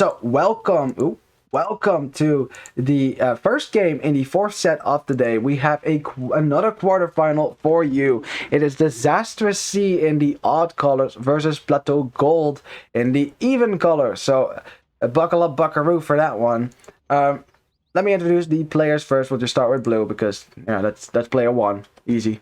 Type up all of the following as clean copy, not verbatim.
So welcome to the first game in the fourth set of the day. We have another quarterfinal for you. It is Desastres C in the odd colors versus Plateau Gold in the even colors. So buckle up, buckaroo for that one. Let me introduce the players first. We'll just start with blue because that's player one. Easy.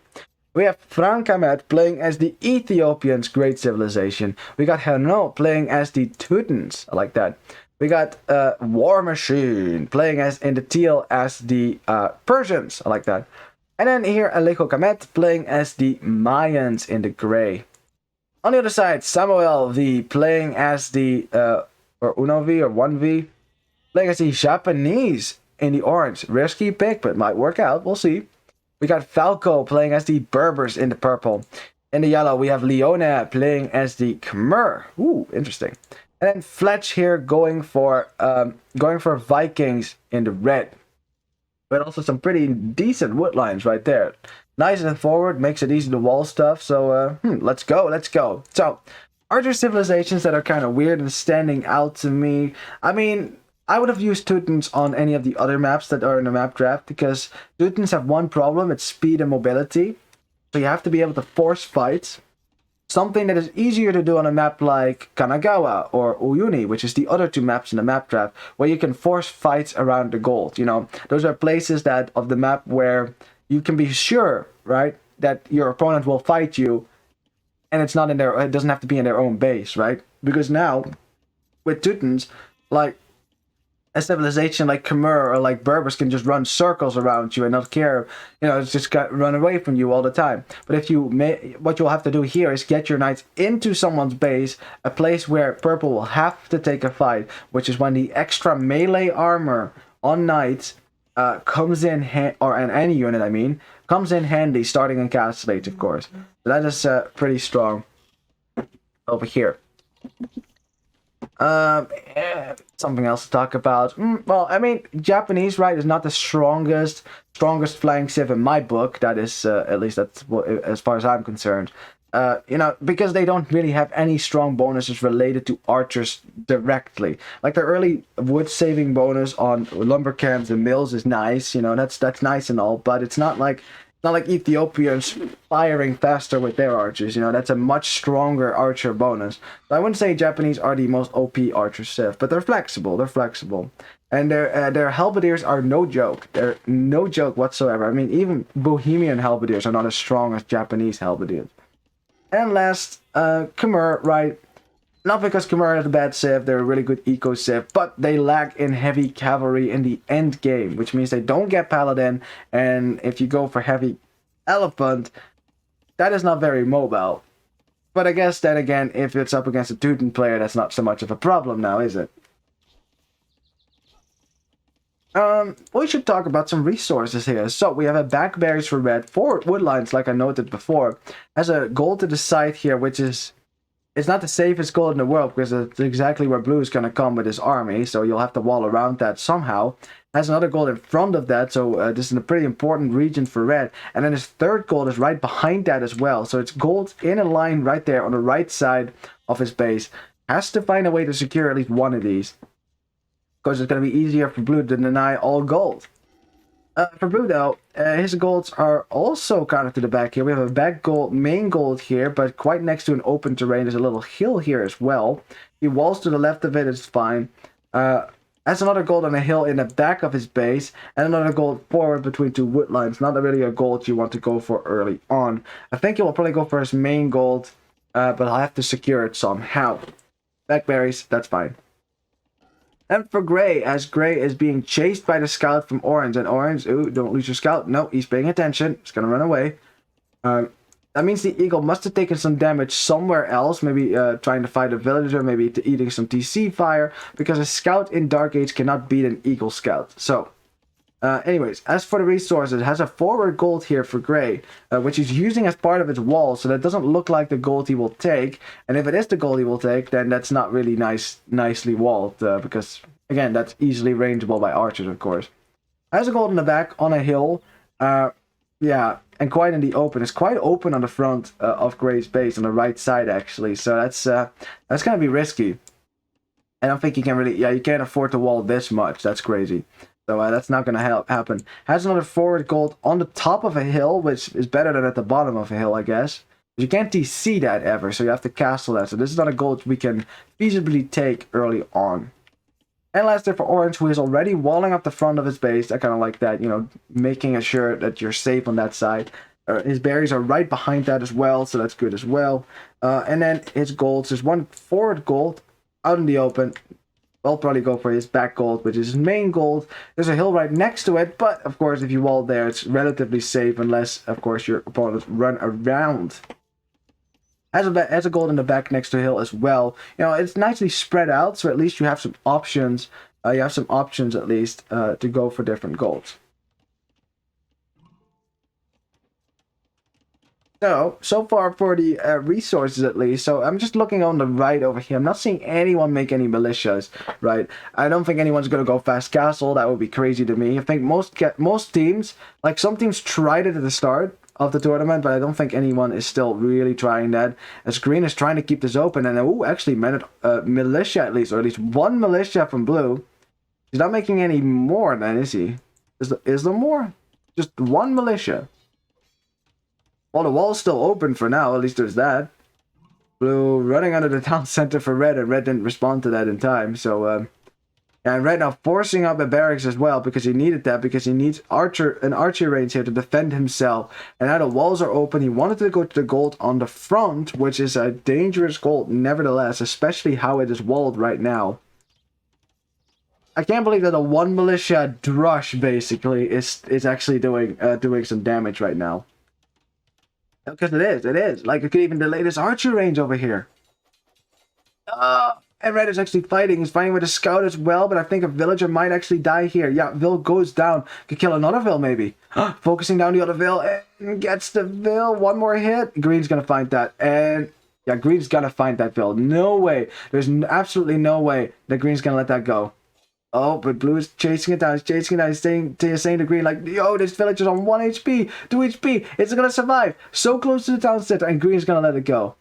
We have Frank Ahmed playing as the Ethiopians' Great Civilization. We got Herno playing as the Teutons. I like that. We got War Machine playing as in the teal as the Persians. I like that. And then here Alejo Kamet playing as the Mayans in the gray. On the other side, Samuel V playing as the or Uno V or 1V playing as the Japanese in the orange. Risky pick, but might work out. We'll see. We got Falco playing as the Berbers in the purple. In the yellow, we have Leona playing as the Khmer. Ooh, interesting. And then Fletch here going for Vikings in the red. But also some pretty decent wood lines right there. Nice and forward, makes it easy to wall stuff. So let's go. So, are there civilizations that are kind of weird and standing out to me? I mean, I would have used Teutons on any of the other maps that are in the map draft because Teutons have one problem, it's speed and mobility. So you have to be able to force fights. Something that is easier to do on a map like Kanagawa or Uyuni, which is the other two maps in the map draft, where you can force fights around the gold. You know, those are places that of the map where you can be sure, right, that your opponent will fight you, and it doesn't have to be in their own base, right? Because now, with Teutons, like a civilization like Khmer or like Berbers can just run circles around you and not care, it's just run away from you all the time. But what you'll have to do here is get your knights into someone's base, a place where purple will have to take a fight, which is when the extra melee armor on knights comes in, and any unit comes in handy starting in Castle Age, of course. So that is pretty strong over here. Something else to talk about. Well, I mean, Japanese, right, is not the strongest flying civ in my book. That is, at least that's as far as I'm concerned. Because they don't really have any strong bonuses related to archers directly. Like their early wood saving bonus on lumber camps and mills is nice. That's nice and all, but it's not like Ethiopians firing faster with their archers. That's a much stronger archer bonus. So I wouldn't say Japanese are the most OP archer civ, but they're flexible. And their halberdiers are no joke. They're no joke whatsoever. I mean, even Bohemian halberdiers are not as strong as Japanese halberdiers. And last, Khmer, right? Not because Khmer has a bad civ, they're a really good eco civ, but they lack in heavy cavalry in the end game, which means they don't get paladin, and if you go for heavy elephant, that is not very mobile. But I guess then again, if it's up against a Teuton player, that's not so much of a problem now, is it? We should talk about some resources here. So we have a backberries for red, 4 wood lines like I noted before, has a gold to the side here, which is it's not the safest gold in the world because it's exactly where blue is going to come with his army, so you'll have to wall around that somehow. Has another gold in front of that, so this is a pretty important region for red. And then his third gold is right behind that as well, so it's gold in a line right there on the right side of his base. Has to find a way to secure at least one of these, because it's going to be easier for blue to deny all gold. For blue though, his golds are also kind of to the back here. We have a back gold, main gold here, but quite next to an open terrain. There's a little hill here as well. He walls to the left of it, it's fine. Has another gold on a hill in the back of his base, and another gold forward between 2 wood lines. Not really a gold you want to go for early on. I think he will probably go for his main gold, but I'll have to secure it somehow. Backberries, that's fine. And for Gray, as Gray is being chased by the scout from Orange, and Orange, ooh, don't lose your scout. No, he's paying attention. He's gonna run away. That means the eagle must have taken some damage somewhere else, maybe trying to fight a villager, maybe eating some TC fire, because a scout in Dark Age cannot beat an eagle scout. So, anyways, as for the resources, it has a forward gold here for Gray, which he's using as part of its wall, so that doesn't look like the gold he will take. And if it is the gold he will take, then that's not really nicely walled, because, again, that's easily rangeable by archers, of course. Has a gold in the back on a hill, yeah, and quite in the open. It's quite open on the front of Gray's base, on the right side, actually, so that's gonna be risky. I don't think you can really, yeah, you can't afford to wall this much. That's crazy. So that's not going to happen. Has another forward gold on the top of a hill, which is better than at the bottom of a hill, I guess. But you can't DC that ever, so you have to castle that. So this is not a gold we can feasibly take early on. And last there for Orange, who is already walling up the front of his base. I kind of like that, you know, making sure that you're safe on that side. His berries are right behind that as well, so that's good as well. And then his golds. There's one forward gold out in the open. I'll probably go for his back gold, which is his main gold. There's a hill right next to it, but of course, if you wall there, it's relatively safe unless, of course, your opponents run around. Has a gold in the back next to a hill as well. You know, it's nicely spread out, so at least you have some options. You have some options at least to go for different golds. So far for the resources at least. So I'm just looking on the right over here. I'm not seeing anyone make any militias, right? I don't think anyone's going to go fast castle. That would be crazy to me. I think most teams, like some teams tried it at the start of the tournament, but I don't think anyone is still really trying that. As Green is trying to keep this open, and actually managed militia at least, or at least one militia from Blue. He's not making any more then, is he? Is there more? Just one militia. Well, the wall's still open for now, at least there's that. Blue running under the town center for Red, and Red didn't respond to that in time, so, and Red now forcing up a barracks as well, because he needed that, because he needs an archer range here to defend himself. And now the walls are open. He wanted to go to the gold on the front, which is a dangerous gold, nevertheless, especially how it is walled right now. I can't believe that a one militia drush, basically, is actually doing some damage right now. Because it is. Like, it could even delay this archer range over here. And Red is actually fighting. He's fighting with a scout as well, but I think a villager might actually die here. Yeah, Vil goes down. Could kill another Vil, maybe. Focusing down the other Vil, and gets the Vil. One more hit. Green's gonna find that. And, yeah, Green's gonna find that Vil. No way. There's absolutely no way that Green's gonna let that go. Oh, but Blue is chasing it down. He's chasing it down. He's saying to Green, like, yo, this villager's on 1 HP, 2 HP. It's gonna survive. So close to the town center, and Green's gonna let it go.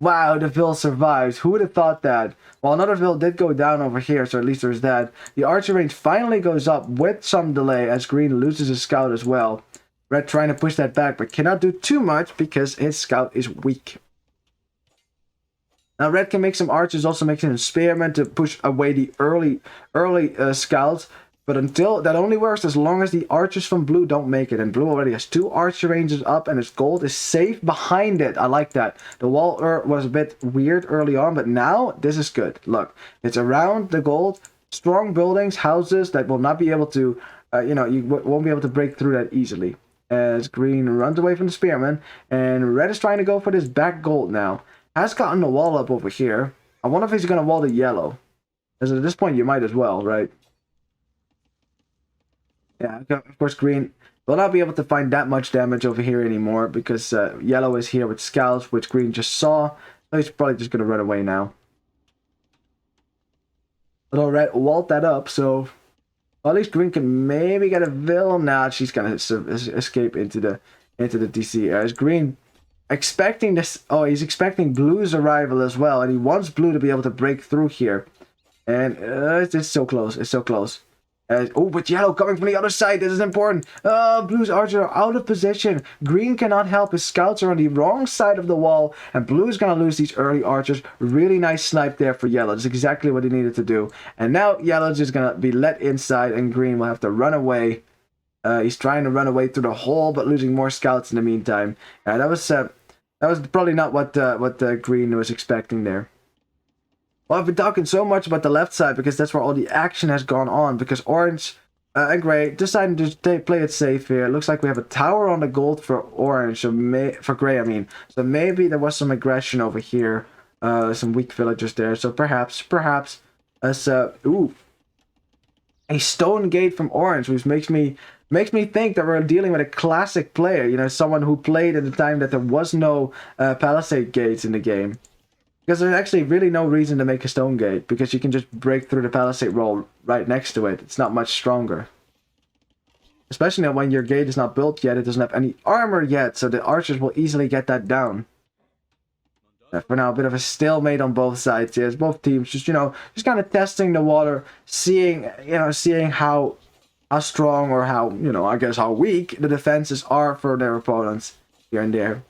Wow, the Vil survives. Who would have thought that? Well, another Vil did go down over here, so at least there's that. The archer range finally goes up with some delay as Green loses his scout as well. Red trying to push that back, but cannot do too much because his scout is weak. Now, Red can make some archers, also making a spearman to push away the early scouts. But until that only works as long as the archers from Blue don't make it. And Blue already has 2 archer ranges up, and his gold is safe behind it. I like that. The wall was a bit weird early on, but now this is good. Look, it's around the gold, strong buildings, houses that will not be able to, you won't be able to break through that easily. As Green runs away from the spearman, and Red is trying to go for this back gold now. Has gotten the wall up over here. I wonder if he's going to wall the yellow. Because at this point, you might as well, right? Yeah, of course, Green will not be able to find that much damage over here anymore because Yellow is here with scouts, which Green just saw. So he's probably just going to run away now. Although Red walled that up, so well, at least Green can maybe get a Vil. Now she's going to escape into the DC. As Green expecting this, oh, he's expecting Blue's arrival as well, and he wants Blue to be able to break through here. And it's so close. It's so close. Oh, but Yellow coming from the other side. This is important. Blue's archers are out of position. Green cannot help. His scouts are on the wrong side of the wall. And Blue is going to lose these early archers. Really nice snipe there for Yellow. That's exactly what he needed to do. And now Yellow's just going to be let inside. And Green will have to run away. He's trying to run away through the hole, but losing more scouts in the meantime. That was probably not what Green was expecting there. Well, I've been talking so much about the left side because that's where all the action has gone on. Because Orange and Gray decided to play it safe here. It looks like we have a tower on the gold for Orange, for Gray, I mean. So maybe there was some aggression over here. Some weak villagers there. So perhaps, as a stone gate from Orange, which makes me think that we're dealing with a classic player. You know, someone who played at the time that there was no palisade gates in the game. Because there's actually really no reason to make a stone gate, because you can just break through the palisade wall right next to it. It's not much stronger. Especially when your gate is not built yet, it doesn't have any armor yet, so the archers will easily get that down. For now, a bit of a stalemate on both sides here. It's both teams just, just kind of testing the water, seeing how strong or how, I guess how weak the defenses are for their opponents here and there.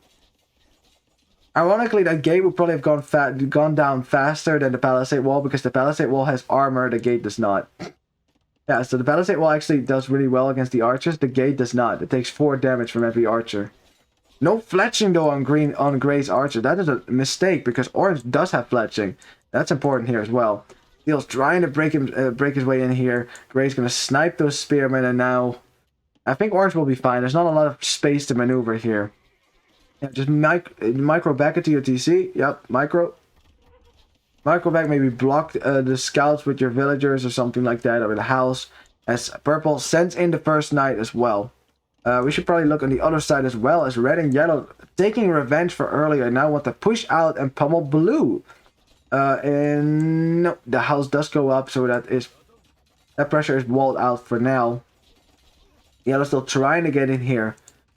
Ironically, that gate would probably have gone down faster than the palisade wall because the palisade wall has armor, the gate does not. Yeah, so the palisade wall actually does really well against the archers. The gate does not. It takes 4 damage from every archer. No fletching though on Gray's archer. That is a mistake because orange does have fletching. That's important here as well. Steel's trying to break his way in here. Gray's gonna snipe those spearmen, and now I think orange will be fine. There's not a lot of space to maneuver here. Yeah, just micro back into your TC. Yep, micro back. Maybe block the scouts with your villagers or something like that, or with a house. As purple sends in the first knight as well. We should probably look on the other side as well, as red and yellow taking revenge for earlier now want to push out and pummel blue. And no, the house does go up, so that pressure is walled out for now. Yellow's still trying to get in here,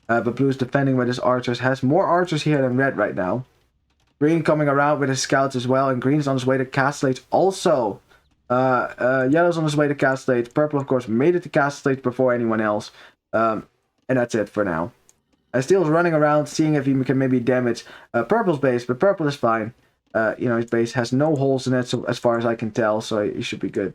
but blue's defending with his archers. Has more archers here than red right now. Green coming around with his scouts as well, and green's on his way to Castle also. Yellow's on his way to Castle. Purple, of course, made it to Castle before anyone else. And that's it for now. Steel's running around, seeing if he can maybe damage Purple's base, but Purple is fine. His base has no holes in it, so as far as I can tell, so he should be good.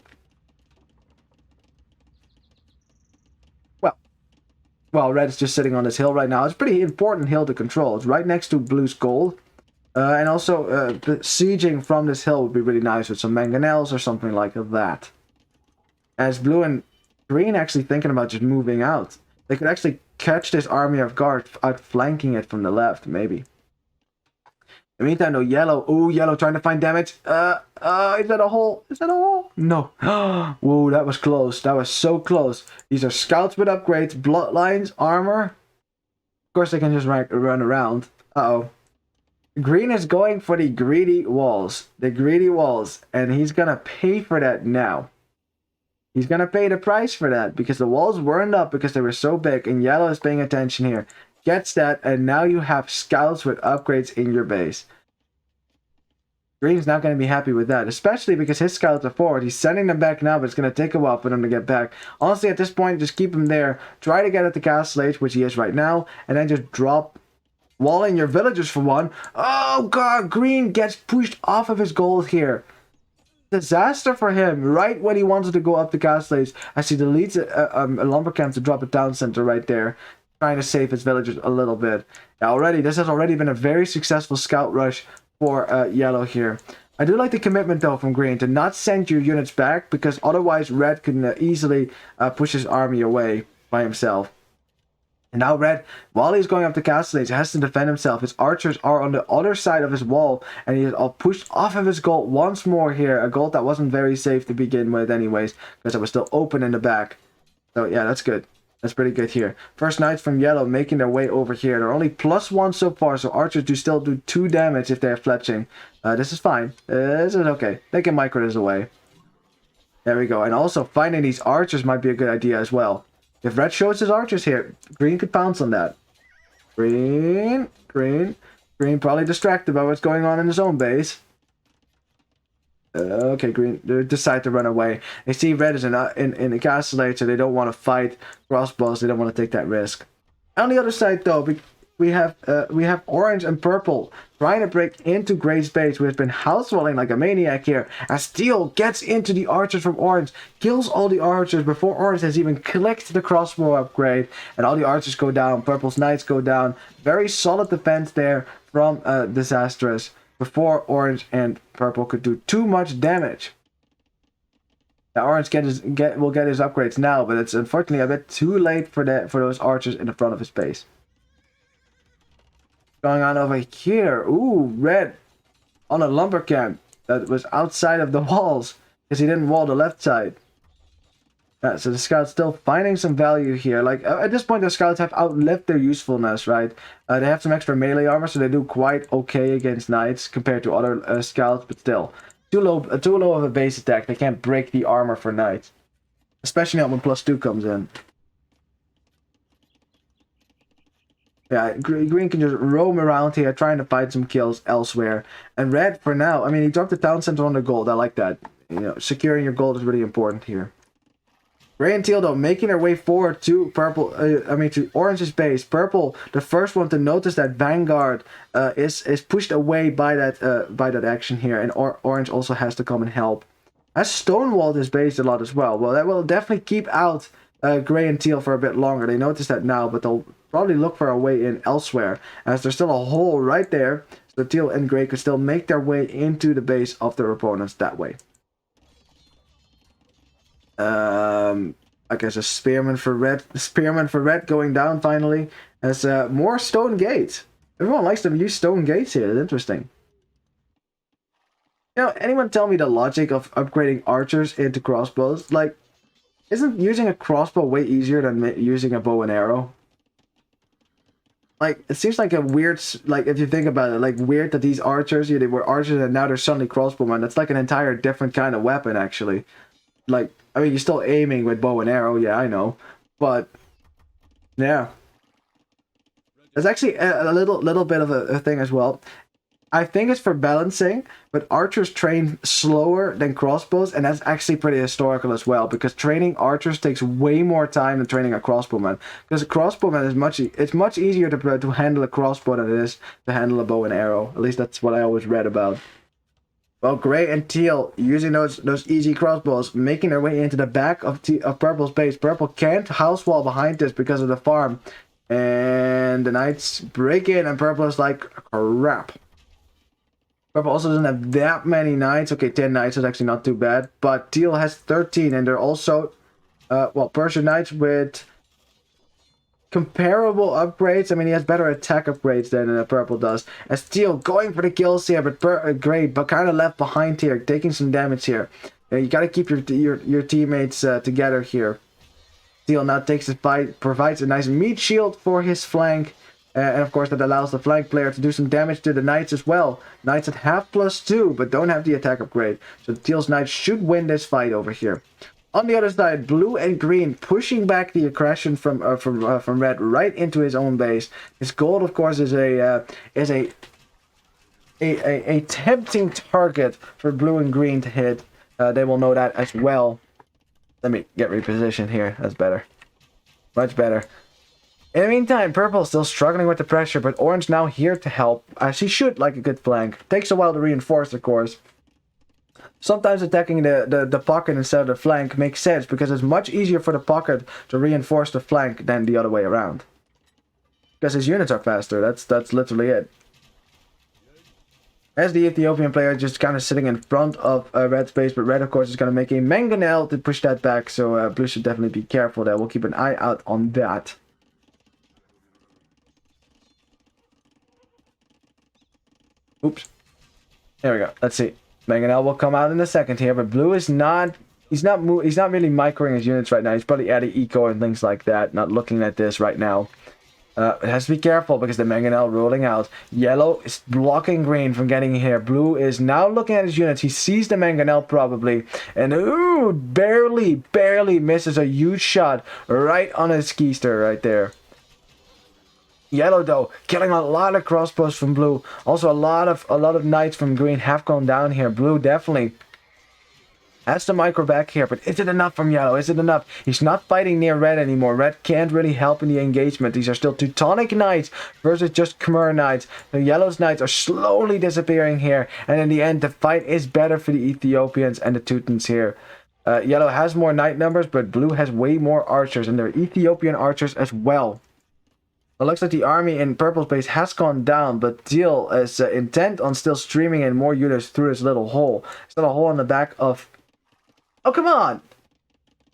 Well, red is just sitting on this hill right now. It's a pretty important hill to control. It's right next to blue's gold. And also, sieging from this hill would be really nice with some mangonels or something like that. As blue and green actually thinking about just moving out. They could actually catch this army of guard outflanking it from the left, maybe. In the meantime, though, yellow. Ooh, yellow trying to find damage. Is that a hole? Is that a hole? No. Whoa, that was close. That was so close. These are scouts with upgrades, bloodlines, armor. Of course, they can just run around. Uh-oh. Green is going for the greedy walls. The greedy walls. And he's gonna pay for that now. He's going to pay the price for that because the walls weren't up because they were so big, and yellow is paying attention here. Gets that, and now you have scouts with upgrades in your base. Green's not going to be happy with that, especially because his scouts are forward. He's sending them back now, but it's going to take a while for them to get back. Honestly, at this point, just keep him there. Try to get at the Castle Age, which he is right now, and then just drop walling your villagers for one. Oh god, green gets pushed off of his gold here. Disaster for him, right when he wanted to go up the Castle Age, as he deletes a lumber camp to drop a town center right there, trying to save his villagers a little bit. Now this has already been a very successful scout rush for yellow here. I do like the commitment though from green to not send your units back, because otherwise red can easily push his army away by himself. And now red, while he's going up the Castle Age, has to defend himself. His archers are on the other side of his wall, and he is all pushed off of his gold once more here. A gold that wasn't very safe to begin with anyways, because it was still open in the back. So yeah, that's good. That's pretty good here. First knights from yellow making their way over here. They're only +1 so far, so archers do still do 2 damage if they have fletching. This is fine. This is okay. They can micro this away. There we go. And also finding these archers might be a good idea as well. If red shows his archers here, green could pounce on that. Green probably distracted by what's going on in his own base. Okay, green, they decide to run away. They see red is in the Castle Age, so they don't want to fight crossbows. They don't want to take that risk. On the other side, though, we have orange and purple trying to break into gray's base, who has been house rolling like a maniac here. As steel gets into the archers from orange, kills all the archers before orange has even clicked the crossbow upgrade, and all the archers go down. Purple's knights go down. Very solid defense there from Desastres before orange and purple could do too much damage. Now orange will get his upgrades now, but it's unfortunately a bit too late for those archers in the front of his base. Going on over here. Ooh, red on a lumber camp that was outside of the walls because he didn't wall the left side. So the scouts still finding some value here. Like at this point, the scouts have outlived their usefulness, right? They have some extra melee armor, so they do quite okay against knights compared to other scouts, but still too low of a base attack. They can't break the armor for knights, especially not when +2 comes in. Yeah, green can just roam around here trying to find some kills elsewhere. And red, for now, I mean, he dropped the town center on the gold. I like that. You know, securing your gold is really important here. Gray and teal, though, making their way forward to purple, to orange's base. Purple, the first one to notice that Vanguard is pushed away by that action here. And orange also has to come and help. Has stonewalled his base a lot as well. Well, that will definitely keep out gray and teal for a bit longer. They notice that now, but they'll probably look for a way in elsewhere, as there's still a hole right there, so teal and gray could still make their way into the base of their opponents that way. I guess a spearman for red going down finally, as more stone gates. Everyone likes to use stone gates here. It's interesting. You know, anyone tell me the logic of upgrading archers into crossbows? Like, isn't using a crossbow way easier than using a bow and arrow? Like, it seems like a weird, like, if you think about it, like, weird that these archers, they were archers and now they're suddenly crossbowmen. That's like an entire different kind of weapon, actually. Like, I mean, you're still aiming with bow and arrow, yeah, I know. But, yeah. There's actually a little bit of a thing as well. I think it's for balancing, but archers train slower than crossbows, and that's actually pretty historical as well, because training archers takes way more time than training a crossbowman. Because a crossbowman is much easier to handle a crossbow than it is to handle a bow and arrow. At least that's what I always read about. Well, gray and teal using those easy crossbows, making their way into the back of purple's base. Purple can't house wall behind this because of the farm, and the knights break in, and purple is like, crap. Purple also doesn't have that many knights. Okay, 10 knights is actually not too bad. But teal has 13, and they're also, Persian knights with comparable upgrades. I mean, he has better attack upgrades than purple does. As teal going for the kills here, but gray, but kind of left behind here, taking some damage here. You got to keep your teammates together here. Teal now takes the fight, provides a nice meat shield for his flank. And of course that allows the flank player to do some damage to the knights as well. Knights that have +2 but don't have the attack upgrade. So teal's knights should win this fight over here. On the other side, blue and green pushing back the aggression from red right into his own base. His gold, of course, is a tempting target for blue and green to hit. They will know that as well. Let me get repositioned here. That's better. Much better. In the meantime, purple is still struggling with the pressure, but orange now here to help, as he should like a good flank. Takes a while to reinforce, of course. Sometimes attacking the pocket instead of the flank makes sense, because it's much easier for the pocket to reinforce the flank than the other way around. Because his units are faster, that's literally it. As the Ethiopian player just kind of sitting in front of red's base, but red of course is going to make a mangonel to push that back, so blue should definitely be careful there. We'll keep an eye out on that. Oops. There we go. Let's see. Mangonel will come out in a second here, but blue is not. He's not really microing his units right now. He's probably adding eco and things like that. Not looking at this right now. It has to be careful because the mangonel rolling out. Yellow is blocking green from getting here. Blue is now looking at his units. He sees the mangonel probably, and ooh, barely misses a huge shot right on his keister right there. Yellow though, killing a lot of crossbows from blue. Also a lot of knights from green have gone down here. Blue definitely has to micro back here, but is it enough from yellow? Is it enough? He's not fighting near red anymore. Red can't really help in the engagement. These are still Teutonic knights versus just Khmer knights. The yellow's knights are slowly disappearing here, and in the end the fight is better for the Ethiopians and the Teutons here. Yellow has more knight numbers, but blue has way more archers, and they're Ethiopian archers as well. It looks like the army in purple's base has gone down, but teal is intent on still streaming in more units through this little hole. There's a hole on the back of... Oh, come on!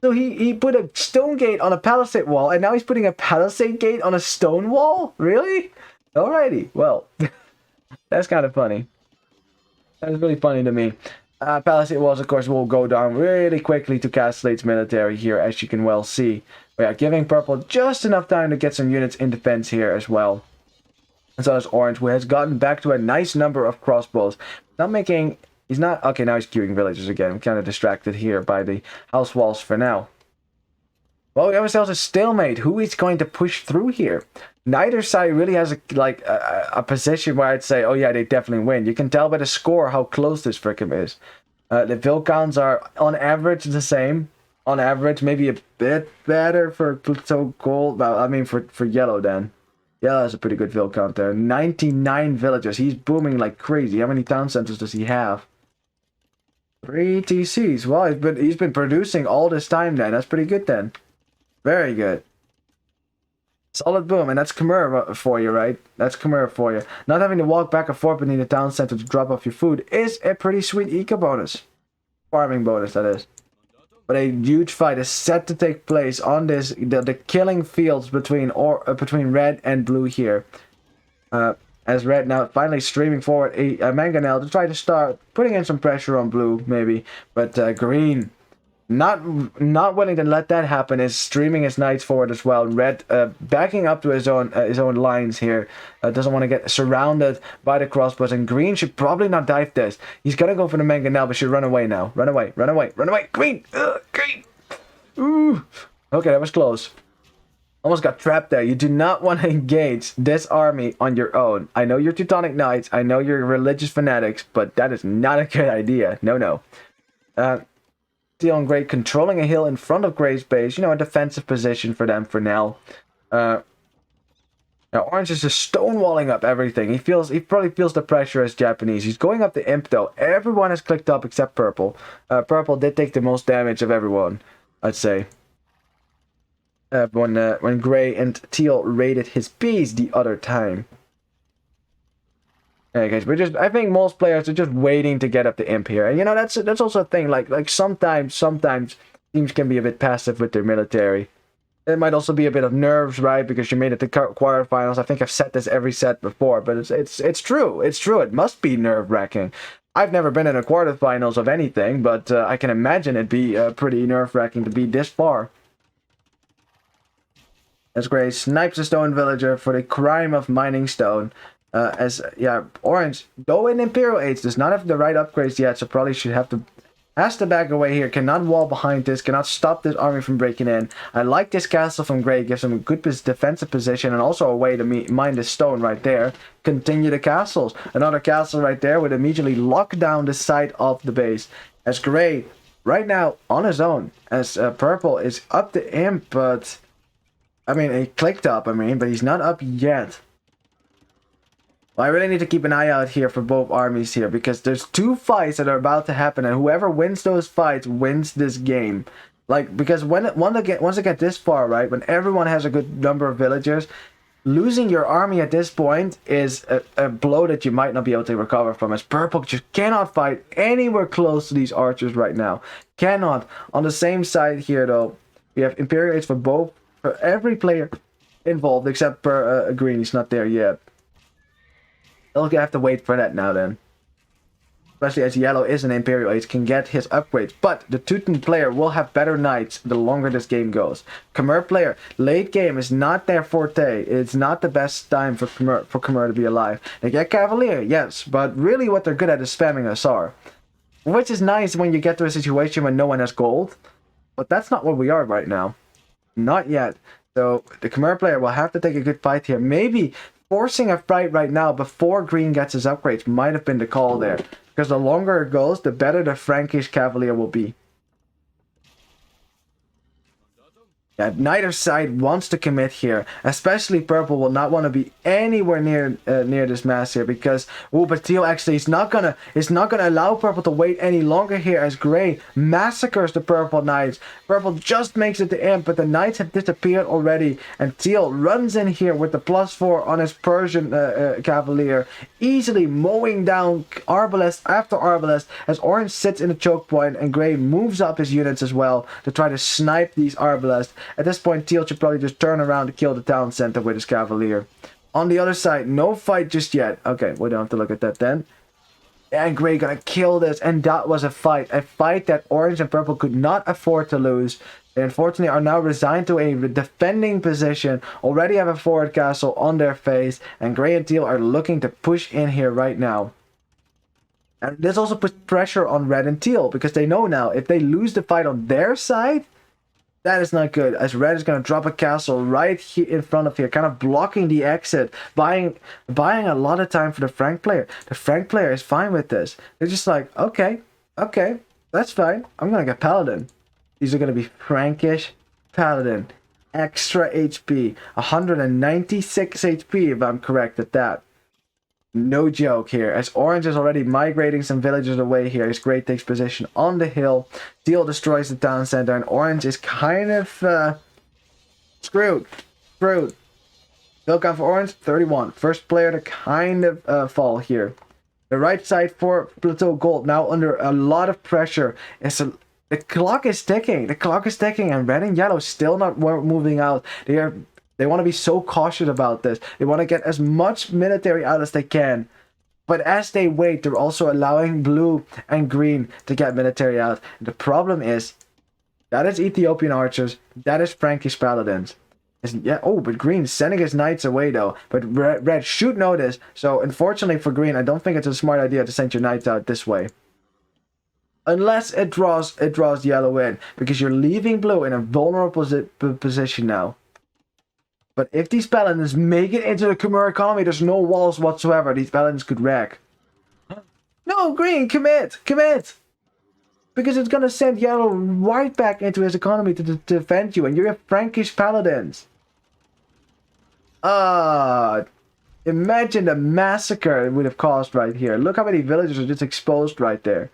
So he put a stone gate on a palisade wall, and now he's putting a palisade gate on a stone wall? Really? Alrighty, well, that's kind of funny. That's really funny to me. Palisade walls, of course, will go down really quickly to Castellade's military here, as you can well see. We are giving purple just enough time to get some units in defense here as well. And so is orange, who has gotten back to a nice number of crossbows. He's not, okay, now he's queuing villagers again. I'm kind of distracted here by the house walls for now. Well, we have ourselves a stalemate. Who is going to push through here? Neither side really has a position where I'd say, oh yeah, they definitely win. You can tell by the score how close this frickin' is. The kill counts are on average the same. On average, maybe a bit better for Plateau Gold. Well, I mean for Yellow then. Yellow has a pretty good kill count there. 99 villagers. He's booming like crazy. How many town centers does he have? 3 TCs. Well, he's been producing all this time then. That's pretty good then. Very good. Solid boom, and that's Khmer for you, right? That's Khmer for you. Not having to walk back and forth between the town center to drop off your food is a pretty sweet eco bonus. Farming bonus, that is. But a huge fight is set to take place on this, the killing fields between red and blue here. As red now finally streaming forward a mangonel to try to start putting in some pressure on blue, maybe. But green, not willing to let that happen, is streaming his knights forward as well. Red backing up to his own lines here. Doesn't want to get surrounded by the crossbows, and green should probably not dive this. He's gonna go for the mangonel, but should run away now. Run away, run away, run away. Green, green. Ooh. Okay, that was close. Almost got trapped there. You do not want to engage this army on your own. I know you're Teutonic Knights. I know you're religious fanatics, but that is not a good idea. No, no. Teal and Gray controlling a hill in front of Gray's base. You know, a defensive position for them for now. Now Orange is just stonewalling up everything. He probably feels the pressure as Japanese. He's going up the imp though. Everyone has clicked up except Purple. Purple did take the most damage of everyone, I'd say. When Gray and Teal raided his base the other time. Okay, guys, I think most players are just waiting to get up the imp here. And you know, that's also a thing. Like sometimes teams can be a bit passive with their military. It might also be a bit of nerves, right? Because you made it to quarterfinals. I think I've said this every set before, but it's true. It's true. It must be nerve-wracking. I've never been in a quarterfinals of anything, but I can imagine it'd be pretty nerve-wracking to be this far. As Gray snipes a stone villager for the crime of mining stone. Orange, though in Imperial Age, does not have the right upgrades yet, so probably has to back away here. Cannot wall behind this, cannot stop this army from breaking in. I like this castle from Gray, gives him a good defensive position and also a way to mine the stone right there. Continue the castles. Another castle right there would immediately lock down the side of the base. As Gray, right now, on his own, as Purple is up the imp, but I mean, he clicked up, but he's not up yet. Well, I really need to keep an eye out here for both armies here, because there's 2 fights that are about to happen, and whoever wins those fights wins this game. Like, because once they get this far, right, when everyone has a good number of villagers, losing your army at this point is a blow that you might not be able to recover from, as Purple just cannot fight anywhere close to these archers right now. Cannot. On the same side here, though, we have Imperial Age for every player involved, except for Green. He's not there yet. They'll have to wait for that now then. Especially as Yellow is an Imperial Age, can get his upgrades. But the Teuton player will have better knights the longer this game goes. Khmer player, late game is not their forte. It's not the best time for Khmer to be alive. They get Cavalier, yes, but really what they're good at is spamming SR. Which is nice when you get to a situation when no one has gold. But that's not what we are right now. Not yet. So the Khmer player will have to take a good fight here. Maybe forcing a fight right now before Green gets his upgrades might have been the call there. Because the longer it goes, the better the Frankish Cavalier will be. Yeah, neither side wants to commit here. Especially Purple will not want to be anywhere near this mass here, because but Teal actually is not gonna allow Purple to wait any longer here, as Gray massacres the Purple Knights. Purple just makes it to imp, but the Knights have disappeared already, and Teal runs in here with the +4 on his Persian Cavalier, easily mowing down Arbalest after Arbalest, as Orange sits in the choke point and Gray moves up his units as well to try to snipe these Arbalest. At this point, Teal should probably just turn around to kill the town center with his Cavalier. On the other side, no fight just yet. Okay, we don't have to look at that then. And Gray gonna kill this, and that was a fight. A fight that Orange and Purple could not afford to lose. They unfortunately are now resigned to a defending position, already have a forward castle on their face, and Gray and Teal are looking to push in here right now. And this also puts pressure on Red and Teal, because they know now if they lose the fight on their side, That is not good, as red is going to drop a castle right here in front of here, kind of blocking the exit, buying a lot of time for the Frank player. The Frank player is fine with this. They're just like, okay, that's fine. I'm going to get Paladin. These are going to be Frankish Paladin. Extra HP. 196 HP if I'm correct at that. No joke here, as Orange is already migrating some villagers away here. As Grey takes position on the hill. Teal destroys the town center, and Orange is kind of screwed. Build count for Orange, 31. First player to kind of fall here. The right side for Plateau Gold now under a lot of pressure. The clock is ticking. The clock is ticking, and red and yellow still not moving out. They want to be so cautious about this. They want to get as much military out as they can. But as they wait, they're also allowing blue and green to get military out. And the problem is, that is Ethiopian archers. That is Frankish paladins. But green sending his knights away though. But red should know this. So unfortunately for green, I don't think it's a smart idea to send your knights out this way. Unless it draws yellow in. Because you're leaving blue in a vulnerable position now. But if these paladins make it into the Khmer economy, there's no walls whatsoever. These paladins could wreck. No, green, commit! Because it's gonna send yellow right back into his economy to defend you, and you have Frankish paladins. Imagine the massacre it would have caused right here. Look how many villagers are just exposed right there.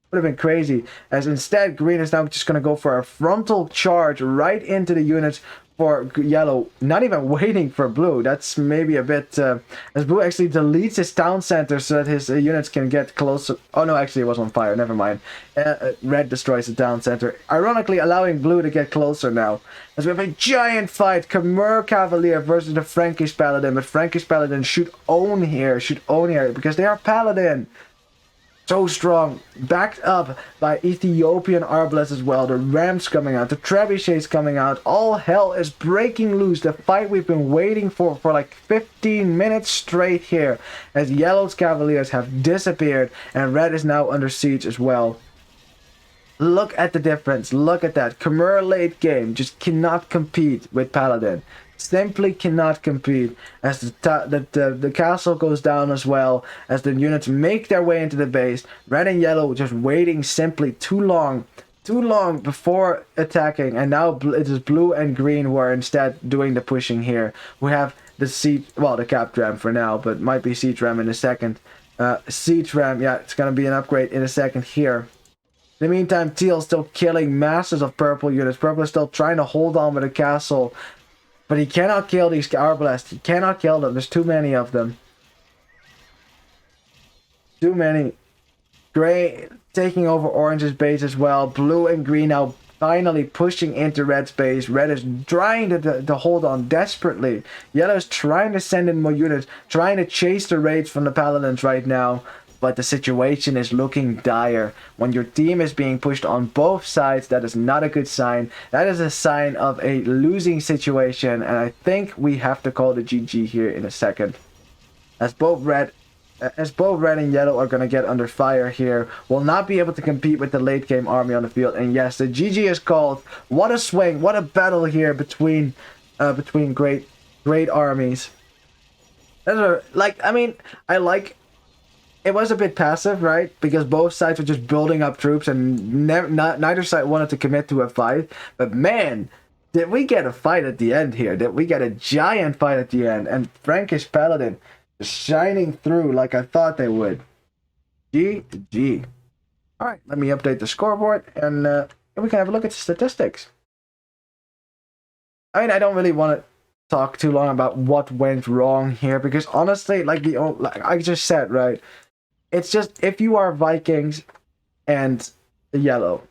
Would have been crazy. As instead, green is now just gonna go for a frontal charge right into the units. For yellow, not even waiting for blue. That's maybe a bit as blue actually deletes his town center so that his units can get closer. Oh no, actually it was on fire, never mind. Red destroys the town center, ironically allowing blue to get closer now, as we have a giant fight. Khmer Cavalier versus the Frankish Paladin, but Frankish Paladin should own here because they are Paladin. So strong, backed up by Ethiopian Arbalest as well. The Rams coming out, the Trebuchets coming out. All hell is breaking loose. The fight we've been waiting for like 15 minutes straight here. As Yellow's Cavaliers have disappeared and Red is now under siege as well. Look at the difference. Look at that. Khmer late game just cannot compete with Paladin. Simply cannot compete, as the castle goes down as well, as the units make their way into the base. Red and yellow just waiting simply too long before attacking, and now it is blue and green who are instead doing the pushing here. We have the siege, well, the cap ram for now, but might be siege ram in a second. Siege ram, yeah, it's gonna be an upgrade in a second here. In the meantime, Teal's still killing masses of purple units. Purple is still trying to hold on with the castle. But he cannot kill these Arbalests. He cannot kill them. There's too many of them. Too many. Gray taking over Orange's base as well. Blue and green now finally pushing into Red's base. Red is trying to hold on desperately. Yellow is trying to send in more units. Trying to chase the raids from the Paladins right now. But the situation is looking dire. When your team is being pushed on both sides, that is not a good sign. That is a sign of a losing situation, and I think we have to call the GG here in a second. As both red and yellow are going to get under fire here, will not be able to compete with the late game army on the field. And yes, the GG is called. What a swing, what a battle here between great armies. It was a bit passive, right? Because both sides were just building up troops and neither side wanted to commit to a fight. But man, did we get a fight at the end here. Did we get a giant fight at the end. And Frankish Paladin shining through like I thought they would. GG. Alright, let me update the scoreboard and we can have a look at the statistics. I mean, I don't really want to talk too long about what went wrong here like I just said, right? It's just, if you are Vikings and the yellow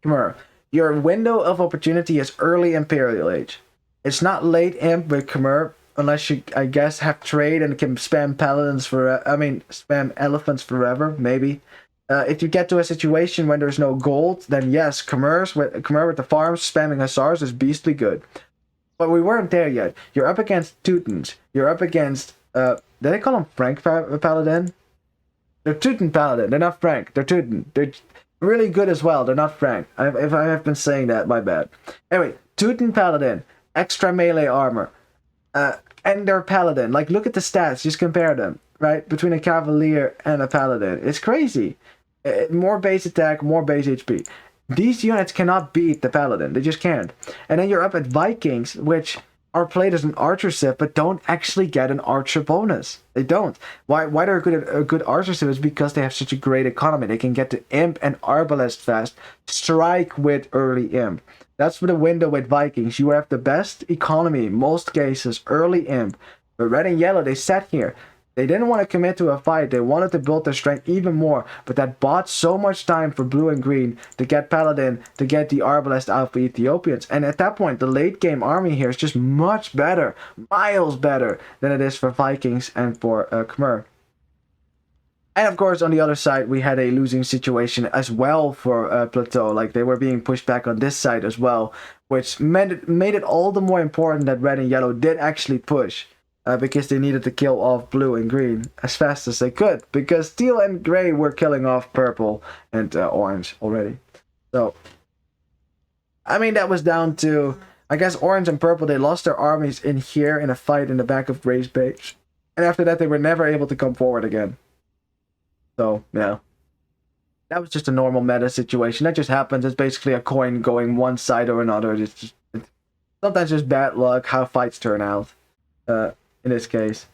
Khmer, your window of opportunity is early Imperial Age. It's not late Imp with Khmer, unless you, I guess, have trade and can spam paladins spam elephants forever, maybe. If you get to a situation when there's no gold, then yes, Khmer with the farms spamming hussars is beastly good. But we weren't there yet. You're up against Teutons. You're up against, did they call them Frank Paladin? They're Teuton Paladin. They're not Frank. They're Teuton. really good as well. They're not Frank. If I have been saying that, my bad. Anyway, Teuton Paladin, extra melee armor, and their Paladin. Like, look at the stats. Just compare them, right? Between a Cavalier and a Paladin. It's crazy. More base attack, more base HP. These units cannot beat the Paladin. They just can't. And then you're up at Vikings, which are played as an archer civ, but don't actually get an archer bonus. They don't. Why they're a good archer civ is because they have such a great economy. They can get to imp and arbalest fast, strike with early imp. That's for the window with Vikings. You have the best economy, most cases, early imp. But red and yellow, they sat here. They didn't want to commit to a fight. They wanted to build their strength even more, but that bought so much time for blue and green to get Paladin, to get the Arbalest out for Ethiopians. And at that point, the late game army here is just much better, miles better than it is for Vikings and for Khmer. And of course, on the other side, we had a losing situation as well for Plateau. Like, they were being pushed back on this side as well, which made it all the more important that red and yellow did actually push. Because they needed to kill off blue and green as fast as they could. Because teal and gray were killing off purple and orange already. So, I mean, that was down to, I guess, orange and purple. They lost their armies in here in a fight in the back of gray's base. And after that, they were never able to come forward again. So, yeah. That was just a normal meta situation. That just happens. It's basically a coin going one side or another. It's sometimes just bad luck how fights turn out. In this case,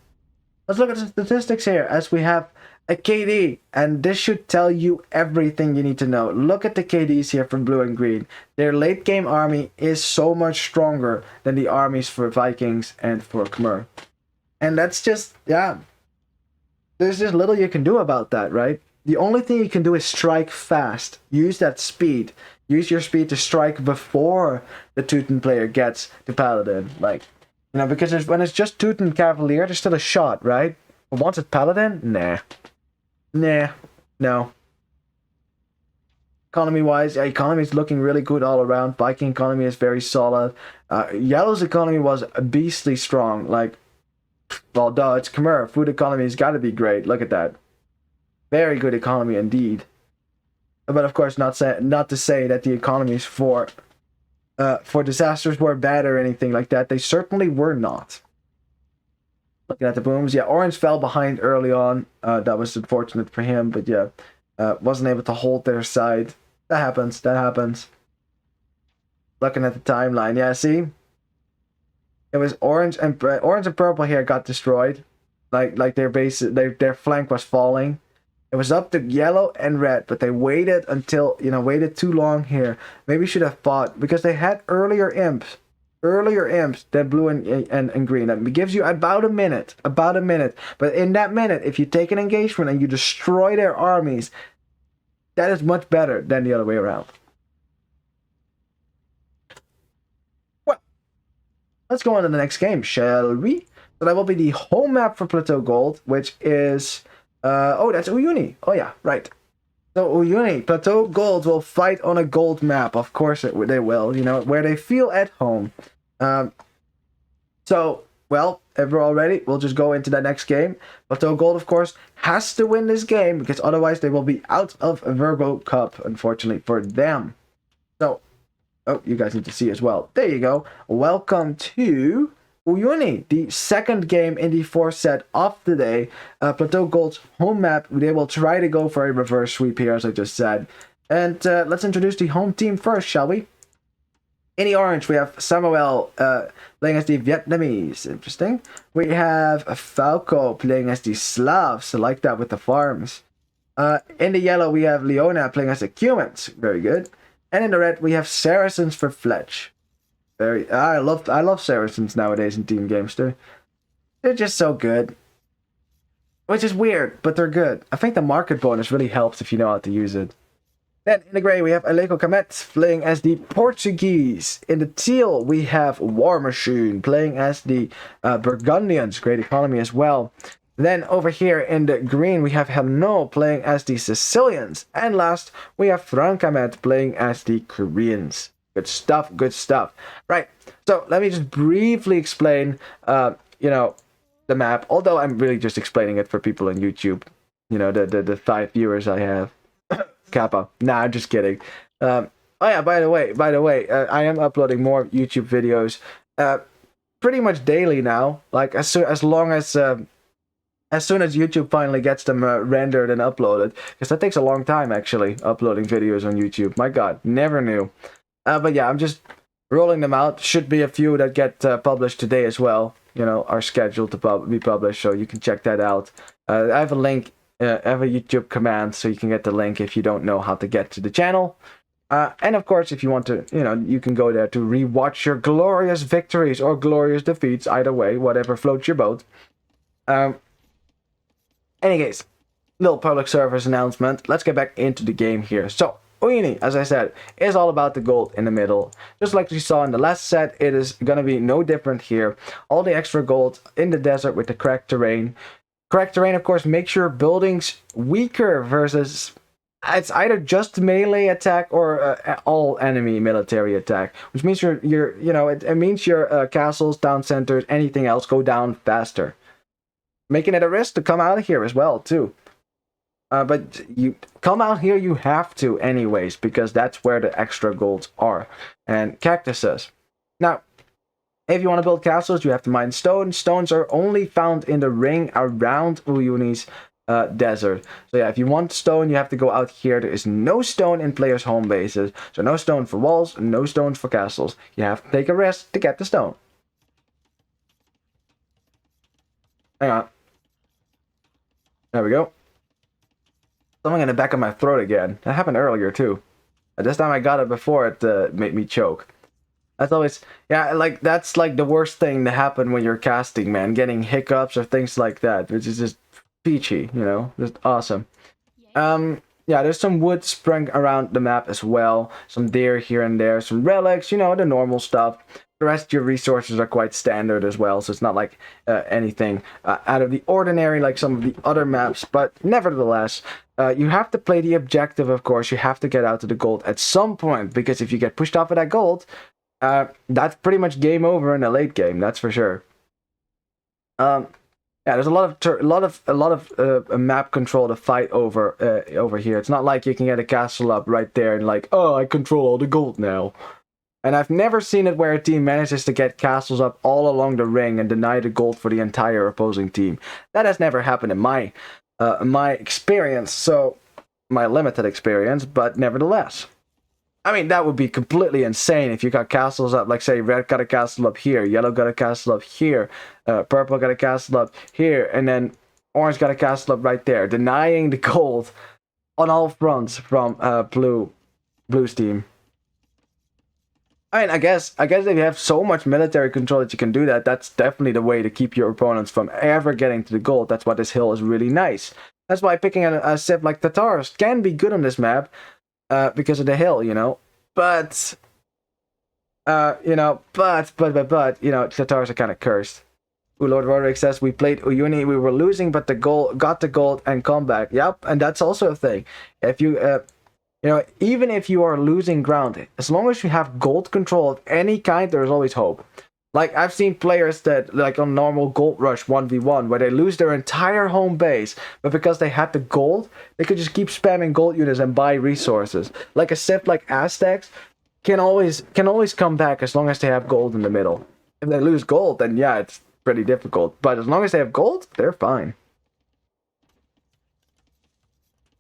let's look at the statistics here as we have a KD, and this should tell you everything you need to know. Look at the KDs here from blue and green. Their late game army is so much stronger than the armies for Vikings and for Khmer. And that's just, yeah, there's just little you can do about that, right? The only thing you can do is strike fast. Use that speed. Use your speed to strike before the Teuton player gets to Paladin. Like, you know, because when it's just Teuton Cavalier, there's still a shot, right? But once it's Paladin, nah. No. Economy-wise, economy is looking really good all around. Viking economy is very solid. Yellow's economy was beastly strong. Like, well, duh, it's Khmer. Food economy has got to be great. Look at that. Very good economy indeed. But of course, not to say that the economies for Desastres were bad or anything like that. They certainly were not. Looking at the booms, yeah, orange fell behind early on. That was unfortunate for him, but yeah, wasn't able to hold their side. That happens. Looking at the timeline, yeah, see, it was orange and purple here got destroyed, like their base, their flank was falling. It was up to yellow and red, but they waited until, waited too long here. Maybe should have fought, because they had earlier imps than blue and green. That gives you about a minute. But in that minute, if you take an engagement and you destroy their armies, that is much better than the other way around. Well, let's go on to the next game, shall we? So that will be the home map for Plateau Gold, which is... that's Uyuni. Oh yeah, right. So Uyuni, Plateau Gold will fight on a gold map. Of course they will, where they feel at home. So, well, if we're all ready, we'll just go into that next game. Plateau Gold, of course, has to win this game, because otherwise they will be out of Virgo Cup, unfortunately, for them. So, oh, you guys need to see as well. There you go. Welcome to... Uyuni, the second game in the fourth set of the day. Plateau Gold's home map. They will try to go for a reverse sweep here, as I just said. And let's introduce the home team first, shall we? In the orange, we have Samuel playing as the Vietnamese. Interesting. We have Falco playing as the Slavs. I like that with the farms. In the yellow, we have Leona playing as the Cumans. Very good. And in the red, we have Saracens for Fletch. I love Saracens nowadays in team games. They're just so good. Which is weird, but they're good. I think the market bonus really helps if you know how to use it. Then in the gray we have Aleco Camet playing as the Portuguese. In the teal we have War Machine playing as the Burgundians. Great economy as well. Then over here in the green we have Hanno playing as the Sicilians. And last we have Francamet playing as the Koreans. Good stuff. Right, so let me just briefly explain, the map. Although I'm really just explaining it for people on YouTube, the 5 viewers I have. Kappa. Nah, I'm just kidding. Oh yeah, by the way, I am uploading more YouTube videos, pretty much daily now. Like as soon as YouTube finally gets them rendered and uploaded, because that takes a long time actually, uploading videos on YouTube. My God, never knew. But yeah, I'm just rolling them out. Should be a few that get published today as well. You know, are scheduled to be published, so you can check that out. I have a link, I have a YouTube command, so you can get the link if you don't know how to get to the channel. And of course, if you want to, you know, you can go there to rewatch your glorious victories or glorious defeats, either way, whatever floats your boat. Any case, little public service announcement. Let's get back into the game here. So, Uyuni, as I said, is all about the gold in the middle. Just like you saw in the last set, it is going to be no different here. All the extra gold in the desert with the correct terrain. Correct terrain, of course, makes your buildings weaker versus... It's either just melee attack or all enemy military attack, which means it means your castles, town centers, anything else go down faster, making it a risk to come out of here as well too. But you come out here, you have to anyways, because that's where the extra golds are, and cactuses. Now, if you want to build castles, you have to mine stone. Stones are only found in the ring around Uyuni's desert. So yeah, if you want stone, you have to go out here. There is no stone in players' home bases, so no stone for walls, no stones for castles. You have to take a risk to get the stone. Hang on. There we go. Something in the back of my throat again. That happened earlier too. This time I got it before it made me choke. That's always, yeah, like that's like the worst thing to happen when you're casting, man. Getting hiccups or things like that, which is just peachy, you know, just awesome. Yeah, there's some wood sprung around the map as well. Some deer here and there, some relics, you know, the normal stuff. The rest of your resources are quite standard as well, so it's not like anything out of the ordinary like some of the other maps, but nevertheless, you have to play the objective, of course. You have to get out to the gold at some point, because if you get pushed off of that gold, that's pretty much game over in the late game, that's for sure. Yeah, there's a lot of map control to fight over here. It's not like you can get a castle up right there and like, oh, I control all the gold now. And I've never seen it where a team manages to get castles up all along the ring and deny the gold for the entire opposing team. That has never happened in my experience, so my limited experience, but nevertheless. I mean, that would be completely insane if you got castles up, like say red got a castle up here, yellow got a castle up here, purple got a castle up here, and then orange got a castle up right there, denying the gold on all fronts from Blue's team. I mean, I guess if you have so much military control that you can do that, that's definitely the way to keep your opponents from ever getting to the gold. That's why this hill is really nice. That's why picking a civ like Tatars can be good on this map. Because of the hill, you know, but you know, Tatars are kind of cursed. Ooh, Lord Roderick says, we played Uyuni, we were losing, but got the gold and come back. Yep, and that's also a thing. If you, you know, even if you are losing ground, as long as you have gold control of any kind, there's always hope. Like, I've seen players that, like on normal Gold Rush 1v1, where they lose their entire home base, but because they had the gold, they could just keep spamming gold units and buy resources. Like a civ like Aztecs can always come back as long as they have gold in the middle. If they lose gold, then yeah, it's pretty difficult. But as long as they have gold, they're fine.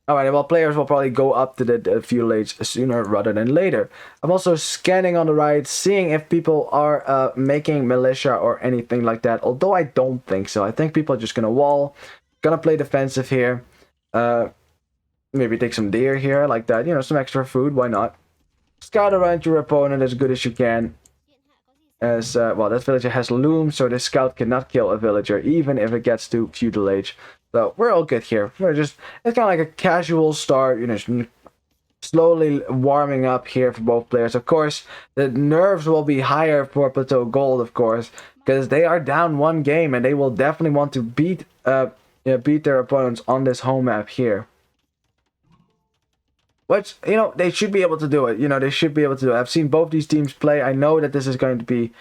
Alright, well, players will probably go up to the feudal age sooner rather than later. I'm also scanning on the right, seeing if people are making militia or anything like that, although I don't think so. I think people are just gonna wall, gonna play defensive here, maybe take some deer here, like that, you know, some extra food, why not? Scout around your opponent as good as you can. As, well, this villager has loom, so this scout cannot kill a villager, even if it gets to feudal age. So we're all good here. We're just, it's kind of like a casual start, you know, slowly warming up here for both players. Of course, the nerves will be higher for Plateau Gold, of course, because they are down one game and they will definitely want to beat their opponents on this home map here. Which, you know, they should be able to do it. You know, they should be able to do it. I've seen both these teams play. I know that this is going to be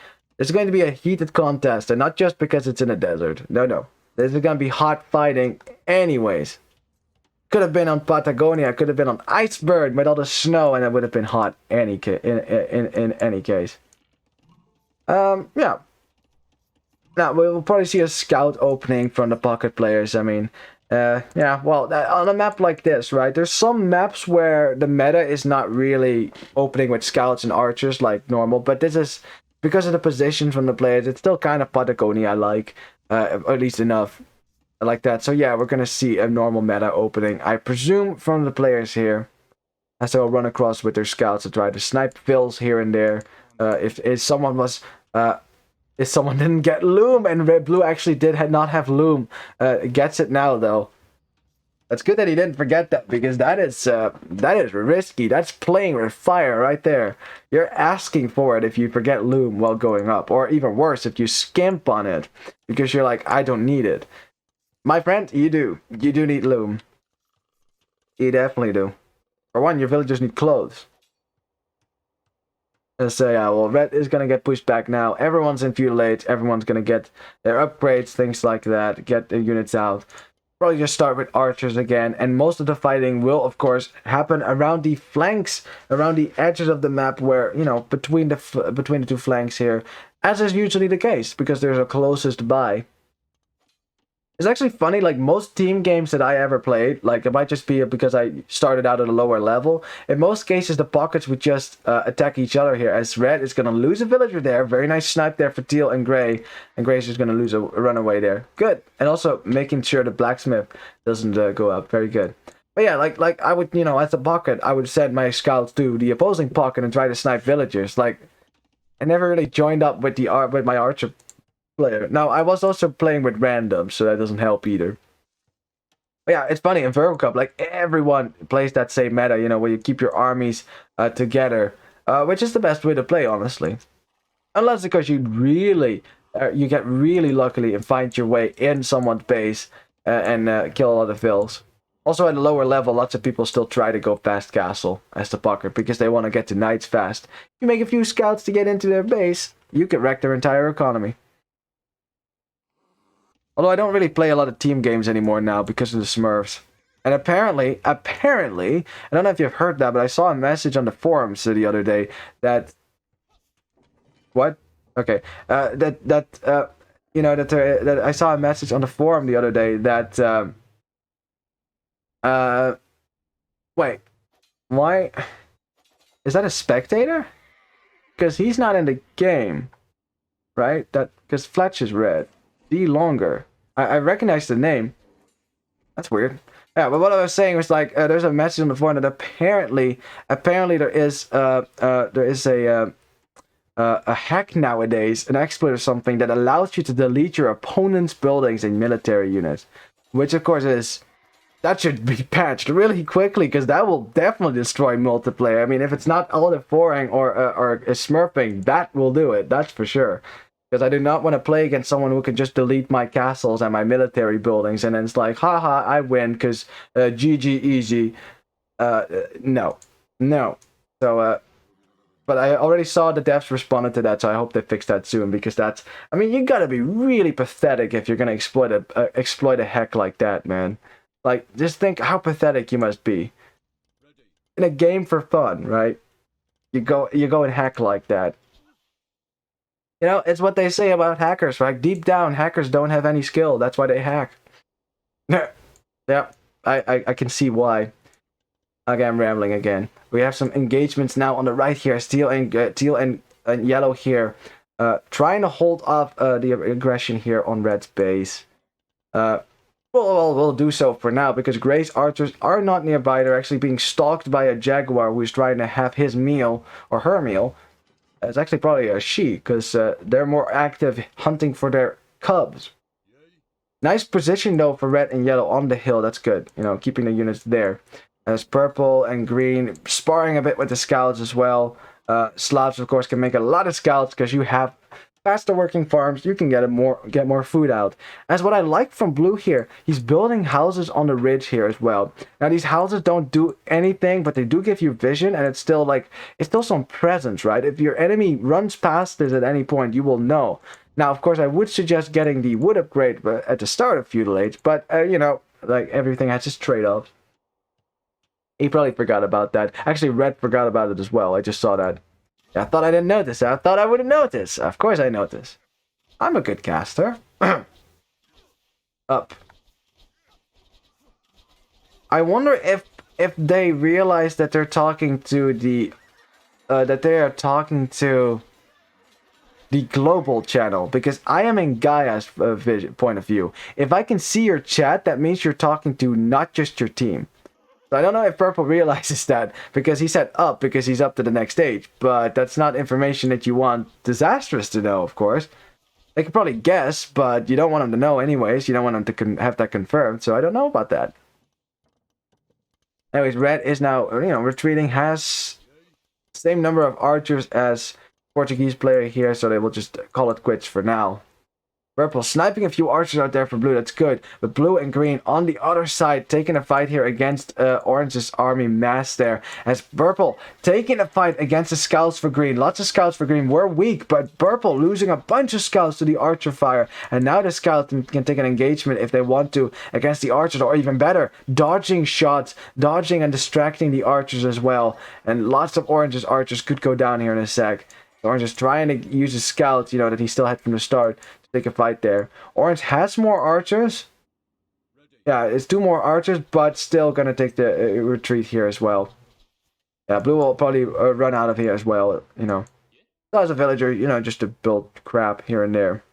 a heated contest, and not just because it's in a desert. No. This is going to be hot fighting anyways. Could have been on Patagonia, could have been on Iceberg with all the snow, and it would have been hot in any case. Yeah. Now, we'll probably see a scout opening from the pocket players. I mean, yeah, well, on a map like this, right, there's some maps where the meta is not really opening with scouts and archers like normal, but this is, because of the position from the players, it's still kind of Patagonia-like, at least enough like that. So yeah, we're going to see a normal meta opening, I presume, from the players here, as they'll run across with their scouts to try to snipe fills here and there. If someone was... if someone didn't get Loom, and Blue actually did not have Loom, gets it now though. That's good that he didn't forget that, because that is risky. That's playing with fire right there. You're asking for it if you forget Loom while going up, or even worse, if you skimp on it because you're like, I don't need it. My friend, you do. You do need Loom. You definitely do. For one, your villagers need clothes. So yeah, well, red is gonna get pushed back now. Everyone's in feudal age. Everyone's gonna get their upgrades, things like that. Get the units out. Probably just start with archers again, and most of the fighting will, of course, happen around the flanks, around the edges of the map, where, you know, between the two flanks here, as is usually the case, because they're the closest by. It's actually funny, like most team games that I ever played, like it might just be because I started out at a lower level. In most cases, the pockets would just attack each other here, as red is going to lose a villager there. Very nice snipe there for teal and gray is just going to lose a runaway there. Good. And also making sure the blacksmith doesn't go up. Very good. But yeah, like I would, you know, as a pocket, I would send my scouts to the opposing pocket and try to snipe villagers. Like, I never really joined up with my archer player. Now, I was also playing with random, so that doesn't help either. But yeah, it's funny, in Virgo Cup, like, everyone plays that same meta, you know, where you keep your armies together, which is the best way to play, honestly. Unless, because you get really lucky and find your way in someone's base and kill a lot of fills. Also, at a lower level, lots of people still try to go fast castle as the pocket, because they want to get to knights fast. You make a few scouts to get into their base, you can wreck their entire economy. Although I don't really play a lot of team games anymore now because of the Smurfs. And apparently, I don't know if you've heard that, but I saw a message on the forums the other day that... What? Okay. That I saw a message on the forum the other day that... Wait. Why? Is that a spectator? Because he's not in the game. Right? Because Fletch is red. D longer. I recognize the name. That's weird. Yeah, but what I was saying was, like, there's a message on the forum that apparently there is a hack nowadays, an exploit or something, that allows you to delete your opponent's buildings and military units, which of course that should be patched really quickly, because that will definitely destroy multiplayer. I mean, if it's not all the foring or smurfing, that will do it. That's for sure. Because I do not want to play against someone who can just delete my castles and my military buildings, and then it's like, haha, I win, because GG easy. No. So, but I already saw the devs responded to that, so I hope they fix that soon, because that's, I mean, you gotta be really pathetic if you're gonna exploit a hack like that, man. Like, just think how pathetic you must be. In a game for fun, right? You go and hack like that. You know, it's what they say about hackers, right? Deep down, hackers don't have any skill. That's why they hack. Yeah, I can see why. Okay, I'm rambling again. We have some engagements now on the right here. Teal and yellow here. Trying to hold off the aggression here on red's base. We'll do so for now, because gray's archers are not nearby. They're actually being stalked by a jaguar who's trying to have his meal, or her meal. It's actually probably a she, because they're more active hunting for their cubs. Nice position, though, for red and yellow on the hill. That's good. You know, keeping the units there. As purple and green sparring a bit with the scouts as well. Slavs, of course, can make a lot of scouts, because you have faster working farms. You can get more food out. As what I like from blue here, he's building houses on the ridge here as well. Now, these houses don't do anything, but they do give you vision, and it's still some presence, right? If your enemy runs past this at any point, you will know. Now, of course, I would suggest getting the wood upgrade at the start of feudal age, but you know, like, everything has its trade-offs. He probably forgot about that. Actually, red forgot about it as well. I just saw that. I thought I didn't notice. I thought I wouldn't notice. Of course I notice. I'm a good caster. Up. I wonder if they realize that they're talking to the that they are talking to the global channel, because I am in Gaia's point of view. If I can see your chat, that means you're talking to not just your team. So I don't know if Purple realizes that, because he said up because he's up to the next stage, but that's not information that you want Desastres to know, of course. They could probably guess, but you don't want them to know anyways. You don't want them to have that confirmed, so I don't know about that. Anyways, red is now, retreating, has the same number of archers as Portuguese player here, so they will just call it quits for now. Purple sniping a few archers out there for blue, that's good. But blue and green on the other side taking a fight here against orange's army mass there. As purple taking a fight against the scouts for green. Lots of scouts for green were weak, but purple losing a bunch of scouts to the archer fire. And now the scouts can take an engagement if they want to against the archers, or even better, dodging shots, dodging and distracting the archers as well. And lots of orange's archers could go down here in a sec. Orange is trying to use his scout, that he still had from the start, to take a fight there. Orange has more archers. Yeah, it's 2 more archers, but still gonna take the retreat here as well. Yeah, blue will probably run out of here as well, So as a villager, just to build crap here and there.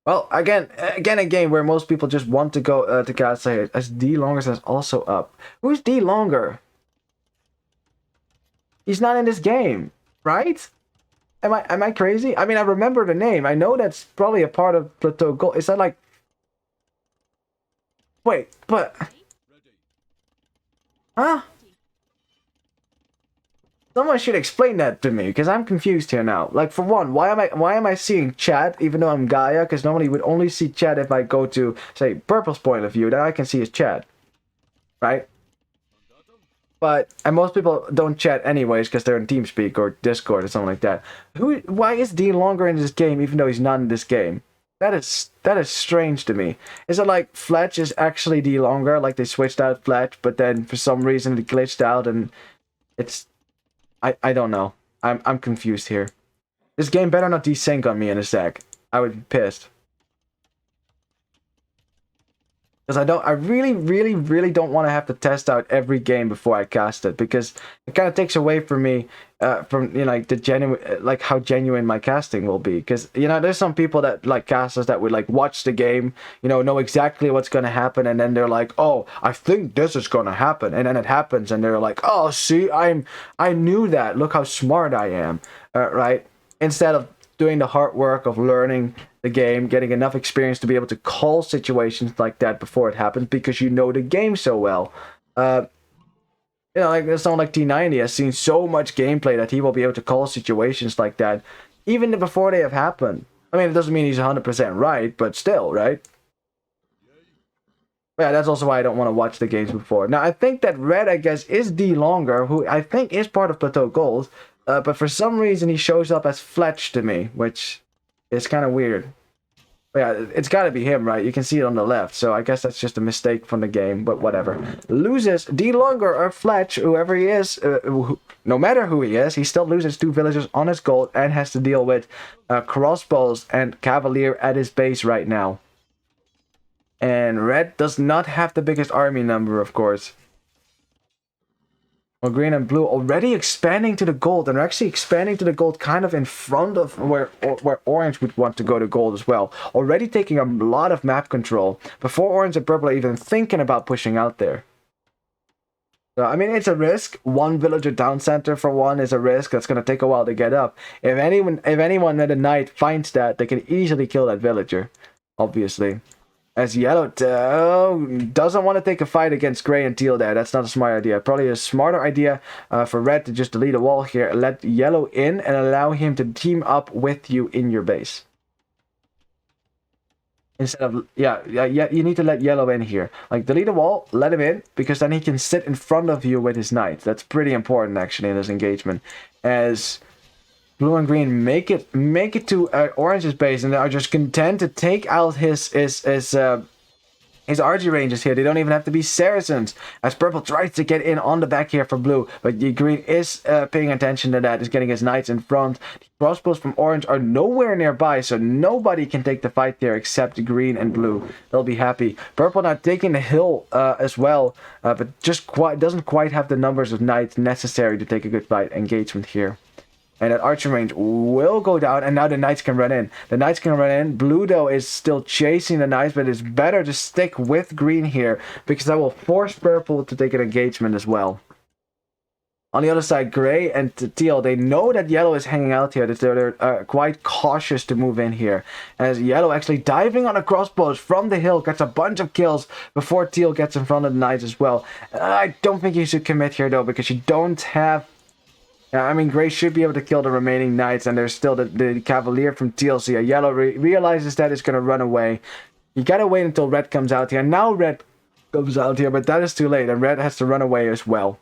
Well, again, a game where most people just want to go to cast as D Longer is also up. Who's D Longer? He's not in this game, right? Am I crazy? I mean, I remember the name. I know that's probably a part of Plateau Gold. Is that like... Wait, but... Huh? Someone should explain that to me, because I'm confused here now. Like, for one, why am I seeing chat even though I'm Gaia? Because normally you would only see chat if I go to, say, Purple's point of view. Then I can see his chat, right? And most people don't chat anyways because they're in TeamSpeak or Discord or something like that. Why is D Longer in this game even though he's not in this game? That is strange to me. Is it like Fletch is actually D Longer, like they switched out Fletch, but then for some reason it glitched out and it's... I don't know. I'm confused here. This game better not desync on me in a sec. I would be pissed. Because I really don't want to have to test out every game before I cast it, because it kind of takes away from me from like the genuine, like how genuine my casting will be. Because there's some people that like casters that would like watch the game, know exactly what's gonna happen, and then they're like, oh, I think this is gonna happen, and then it happens, and they're like, oh, see, I knew that. Look how smart I am, right? Instead of doing the hard work of learning the game, getting enough experience to be able to call situations like that before it happens, because you know the game so well. Like someone like T90 has seen so much gameplay that he will be able to call situations like that even before they have happened. I mean, it doesn't mean he's 100% right, but still, right? But yeah, that's also why I don't want to watch the games before. Now, I think that red, I guess, is D Longer, who I think is part of Plateau Gold, but for some reason he shows up as Fletch to me, which is kind of weird. But yeah, it's got to be him, right? You can see it on the left, so I guess that's just a mistake from the game, but whatever. Loses D Longer or Fletch, whoever he is, no matter who he is, he still loses 2 villagers on his gold and has to deal with crossbows and Cavalier at his base right now. And red does not have the biggest army number, of course. Well, green and blue already expanding to the gold, and they're actually expanding to the gold kind of in front of where orange would want to go to gold as well. Already taking a lot of map control before orange and purple are even thinking about pushing out there. So, I mean, it's a risk. 1 villager down center for 1 is a risk. That's going to take a while to get up. If anyone at the night finds that, they can easily kill that villager, obviously. As yellow doesn't want to take a fight against gray and teal there. That's not a smart idea. Probably a smarter idea for red to just delete a wall here, let yellow in, and allow him to team up with you in your base. Instead of, yeah, you need to let yellow in here. Like, delete a wall, let him in, because then he can sit in front of you with his knight. That's pretty important, actually, in this engagement. As blue and green make it to orange's base, and they are just content to take out his His RG ranges here, they don't even have to be Saracens. As purple tries to get in on the back here for blue, but the green is paying attention to that, is getting his knights in front. The crossbows from orange are nowhere nearby, so nobody can take the fight there except green and blue. They'll be happy. Purple now taking the hill as well, but just doesn't quite have the numbers of knights necessary to take a good fight engagement here. And that archer range will go down, and now the knights can run in. The knights can run in. Blue, though, is still chasing the knights, but it's better to stick with green here, because that will force purple to take an engagement as well. On the other side, gray and teal, they know that yellow is hanging out here. They're quite cautious to move in here. As yellow actually diving on the crossbows from the hill, gets a bunch of kills before teal gets in front of the knights as well. I don't think you should commit here, though, because you don't have... I mean, gray should be able to kill the remaining knights, and there's still the cavalier from teal. So yeah, yellow realizes that it's going to run away. You gotta wait until red comes out here. Now red comes out here, but that is too late, and red has to run away as well.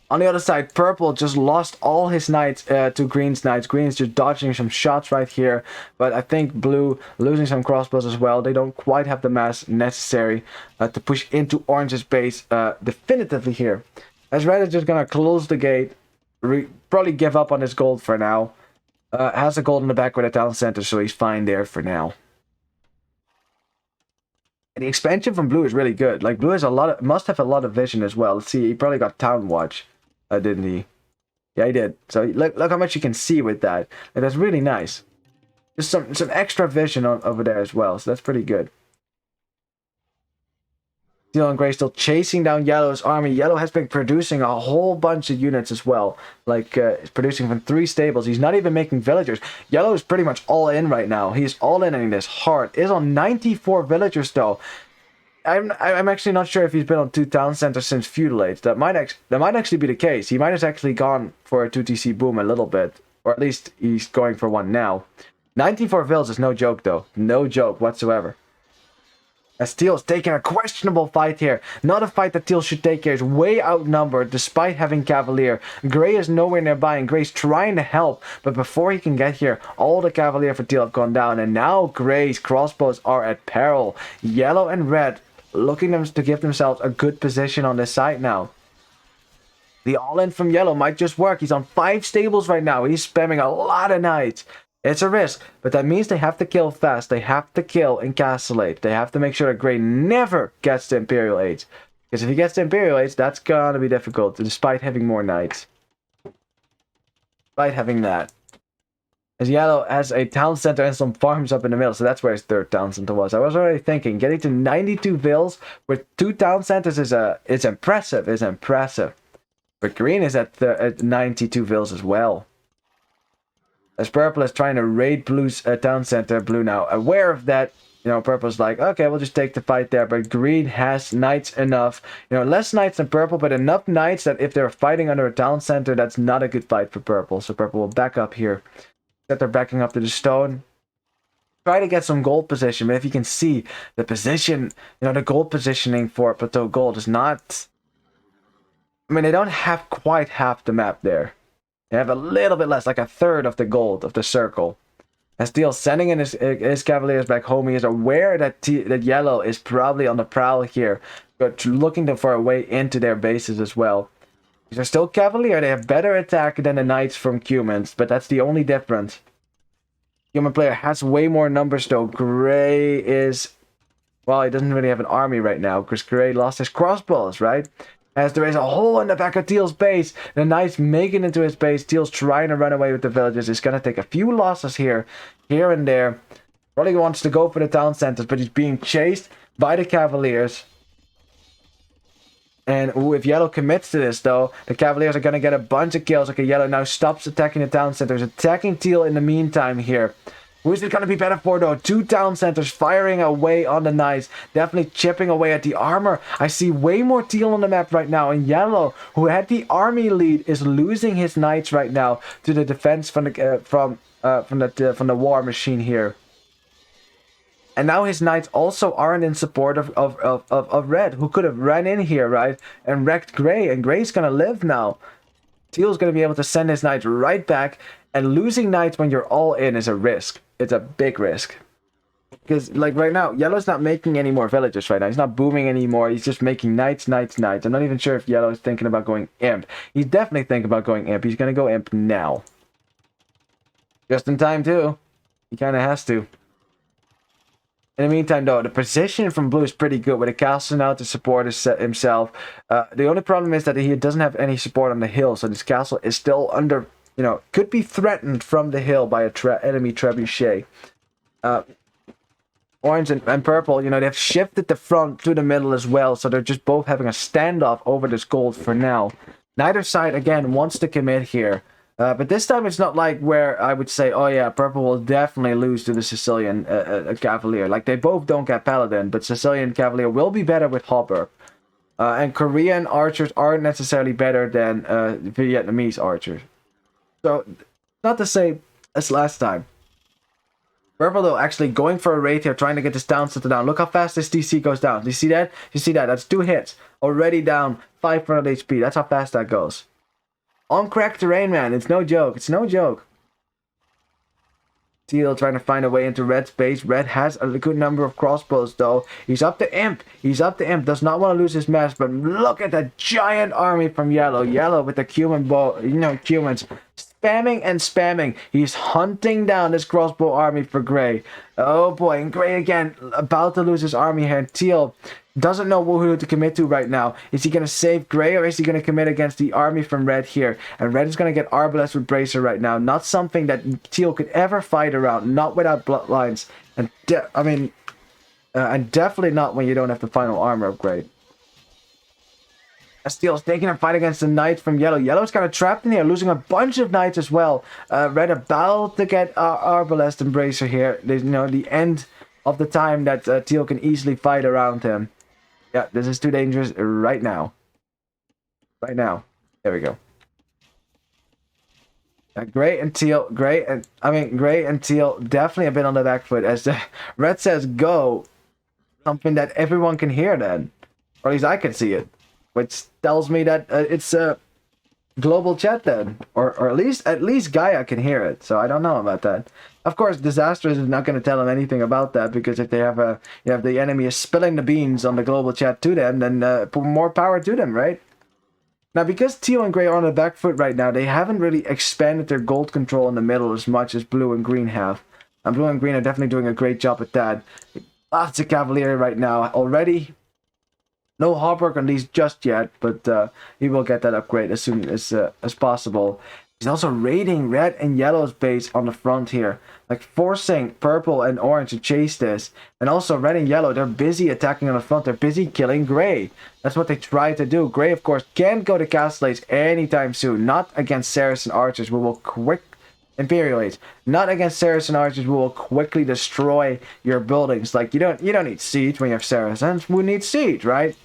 On the other side, purple just lost all his knights to green's knights. Green's just dodging some shots right here, but I think blue losing some crossbows as well. They don't quite have the mass necessary to push into orange's base definitively here. As red is just going to close the gate, probably give up on his gold for now. Has a gold in the back with a town center, so he's fine there for now. And the expansion from blue is really good. Like, blue has must have a lot of vision as well. Let's see, he probably got town watch, didn't he? Yeah, he did. So look how much you can see with that. And that's really nice. Just some extra vision over there as well, so that's pretty good. Teal and gray still chasing down yellow's army. Yellow has been producing a whole bunch of units as well. Like, he's producing from 3 stables. He's not even making villagers. Yellow is pretty much all in right now. He's all in this hard. Is on 94 villagers though. I'm actually not sure if he's been on 2 town centers since feudal age. That might actually be the case. He might have actually gone for a 2TC boom a little bit. Or at least he's going for one now. 94 vills is no joke though. No joke whatsoever. As Teal's taking a questionable fight here. Not a fight that Teal should take here. Is way outnumbered despite having Cavalier. Gray is nowhere nearby, and Gray's trying to help. But before he can get here, all the Cavalier for Teal have gone down. And now Gray's crossbows are at peril. Yellow and red looking to give themselves a good position on this side now. The all-in from yellow might just work. He's on 5 stables right now. He's spamming a lot of knights. It's a risk, but that means they have to kill fast. They have to kill and castlate. They have to make sure that Gray never gets to Imperial Age. Because if he gets to Imperial Age, that's gonna be difficult, despite having more knights. Despite having that. As yellow has a town center and some farms up in the middle, so that's where his 3rd town center was. I was already thinking, getting to 92 vills with 2 town centers is impressive. It's impressive. But green is at 92 vills as well. As purple is trying to raid blue's town center, blue now aware of that. You know, purple's like, okay, we'll just take the fight there. But green has knights enough. You know, less knights than purple, but enough knights that if they're fighting under a town center, that's not a good fight for purple. So purple will back up here. That they're backing up to the stone. Try to get some gold position, but if you can see the position, you know, the gold positioning for Plateau Gold is not... I mean, they don't have quite half the map there. They have a little bit less, like a 1/3 of the gold of the circle. As Teal sending in his cavaliers back home, he is aware that that yellow is probably on the prowl here, but looking for a way into their bases as well. These are still cavalier. They have better attack than the knights from Cumans, but that's the only difference. Human player has way more numbers though. Gray is... Well, he doesn't really have an army right now, because Gray lost his crossbows, right? As there is a hole in the back of Teal's base. The knights make it into his base. Teal's trying to run away with the villagers. He's going to take a few losses here and there. Probably wants to go for the town centers, but he's being chased by the cavaliers. And if yellow commits to this, though, the cavaliers are going to get a bunch of kills. Okay, yellow now stops attacking the town centers. Attacking Teal in the meantime here. Who is it going to be better for, though? 2 town centers firing away on the knights. Definitely chipping away at the armor. I see way more Teal on the map right now. And yellow, who had the army lead, is losing his knights right now to the defense from the war machine here. And now his knights also aren't in support of red, who could have ran in here, right? And wrecked gray. And gray's going to live now. Teal's going to be able to send his knights right back. And losing knights when you're all in is a risk. It's a big risk. Because, like, right now, Yellow's not making any more villagers right now. He's not booming anymore. He's just making knights, knights, knights. I'm not even sure if Yellow is thinking about going imp. He's definitely thinking about going imp. He's going to go imp now. Just in time, too. He kind of has to. In the meantime, though, the position from Blue is pretty good with a castle now to support himself. The only problem is that he doesn't have any support on the hill, so this castle is still under, you know, could be threatened from the hill by a enemy trebuchet. Orange and purple, you know, they've shifted the front to the middle as well, so they're just both having a standoff over this gold for now. Neither side, again, wants to commit here. But this time it's not like where I would say, oh yeah, purple will definitely lose to the Sicilian Cavalier. Like, they both don't get Paladin, but Sicilian Cavalier will be better with Hopper. And Korean archers aren't necessarily better than Vietnamese archers. So, not the same as last time. Purple, though, actually going for a raid here, trying to get this down center down. Look how fast this DC goes down. Do you see that? You see that? That's 2 hits. Already down 500 HP. That's how fast that goes. On cracked terrain, man. It's no joke. It's no joke. Teal trying to find a way into Red's base. Red has a good number of crossbows, though. He's up to Imp. He's up to Imp. Does not want to lose his mess, but look at that giant army from Yellow. Yellow with the Cuban bow. You know, Cumans. Spamming and spamming. He's hunting down this crossbow army for Gray. Oh boy, and Gray again about to lose his army here. And Teal doesn't know who to commit to right now. Is he going to save Gray or is he going to commit against the army from Red here? And Red is going to get Arbalest with Bracer right now. Not something that Teal could ever fight around. Not without bloodlines. And and definitely not when you don't have the final armor of Gray. Teal's taking a fight against the knight from Yellow. Yellow's kind of trapped in here, losing a bunch of knights as well. Red about to get Arbalest and Bracer here. There's, you know, the end of the time that Teal can easily fight around him. Yeah, this is too dangerous right now. Right now. There we go. Gray and Teal definitely a bit on the back foot as the Red says go. Something that everyone can hear then. Or at least I can see it. Which tells me that it's a global chat then, or at least Gaia can hear it. So I don't know about that. Of course, Desastres is not going to tell him anything about that because if they have the enemy is spilling the beans on the global chat to them, then more power to them, right? Now, because Teal and Gray are on the back foot right now, they haven't really expanded their gold control in the middle as much as Blue and Green have. And Blue and Green are definitely doing a great job at that. Lots of Cavalier right now already. No Hopper on these just yet, but he will get that upgrade as soon as possible. He's also raiding Red and Yellow's base on the front here, like forcing Purple and Orange to chase this. And also Red and Yellow, they're busy attacking on the front. They're busy killing Gray. That's what they try to do. Gray, of course, can't go to Castle Age anytime soon. Not against Saracen archers, who will Imperial Age. Not against Saracen archers, who will quickly destroy your buildings. Like you don't need siege when you have Saracens. Who needs siege, right?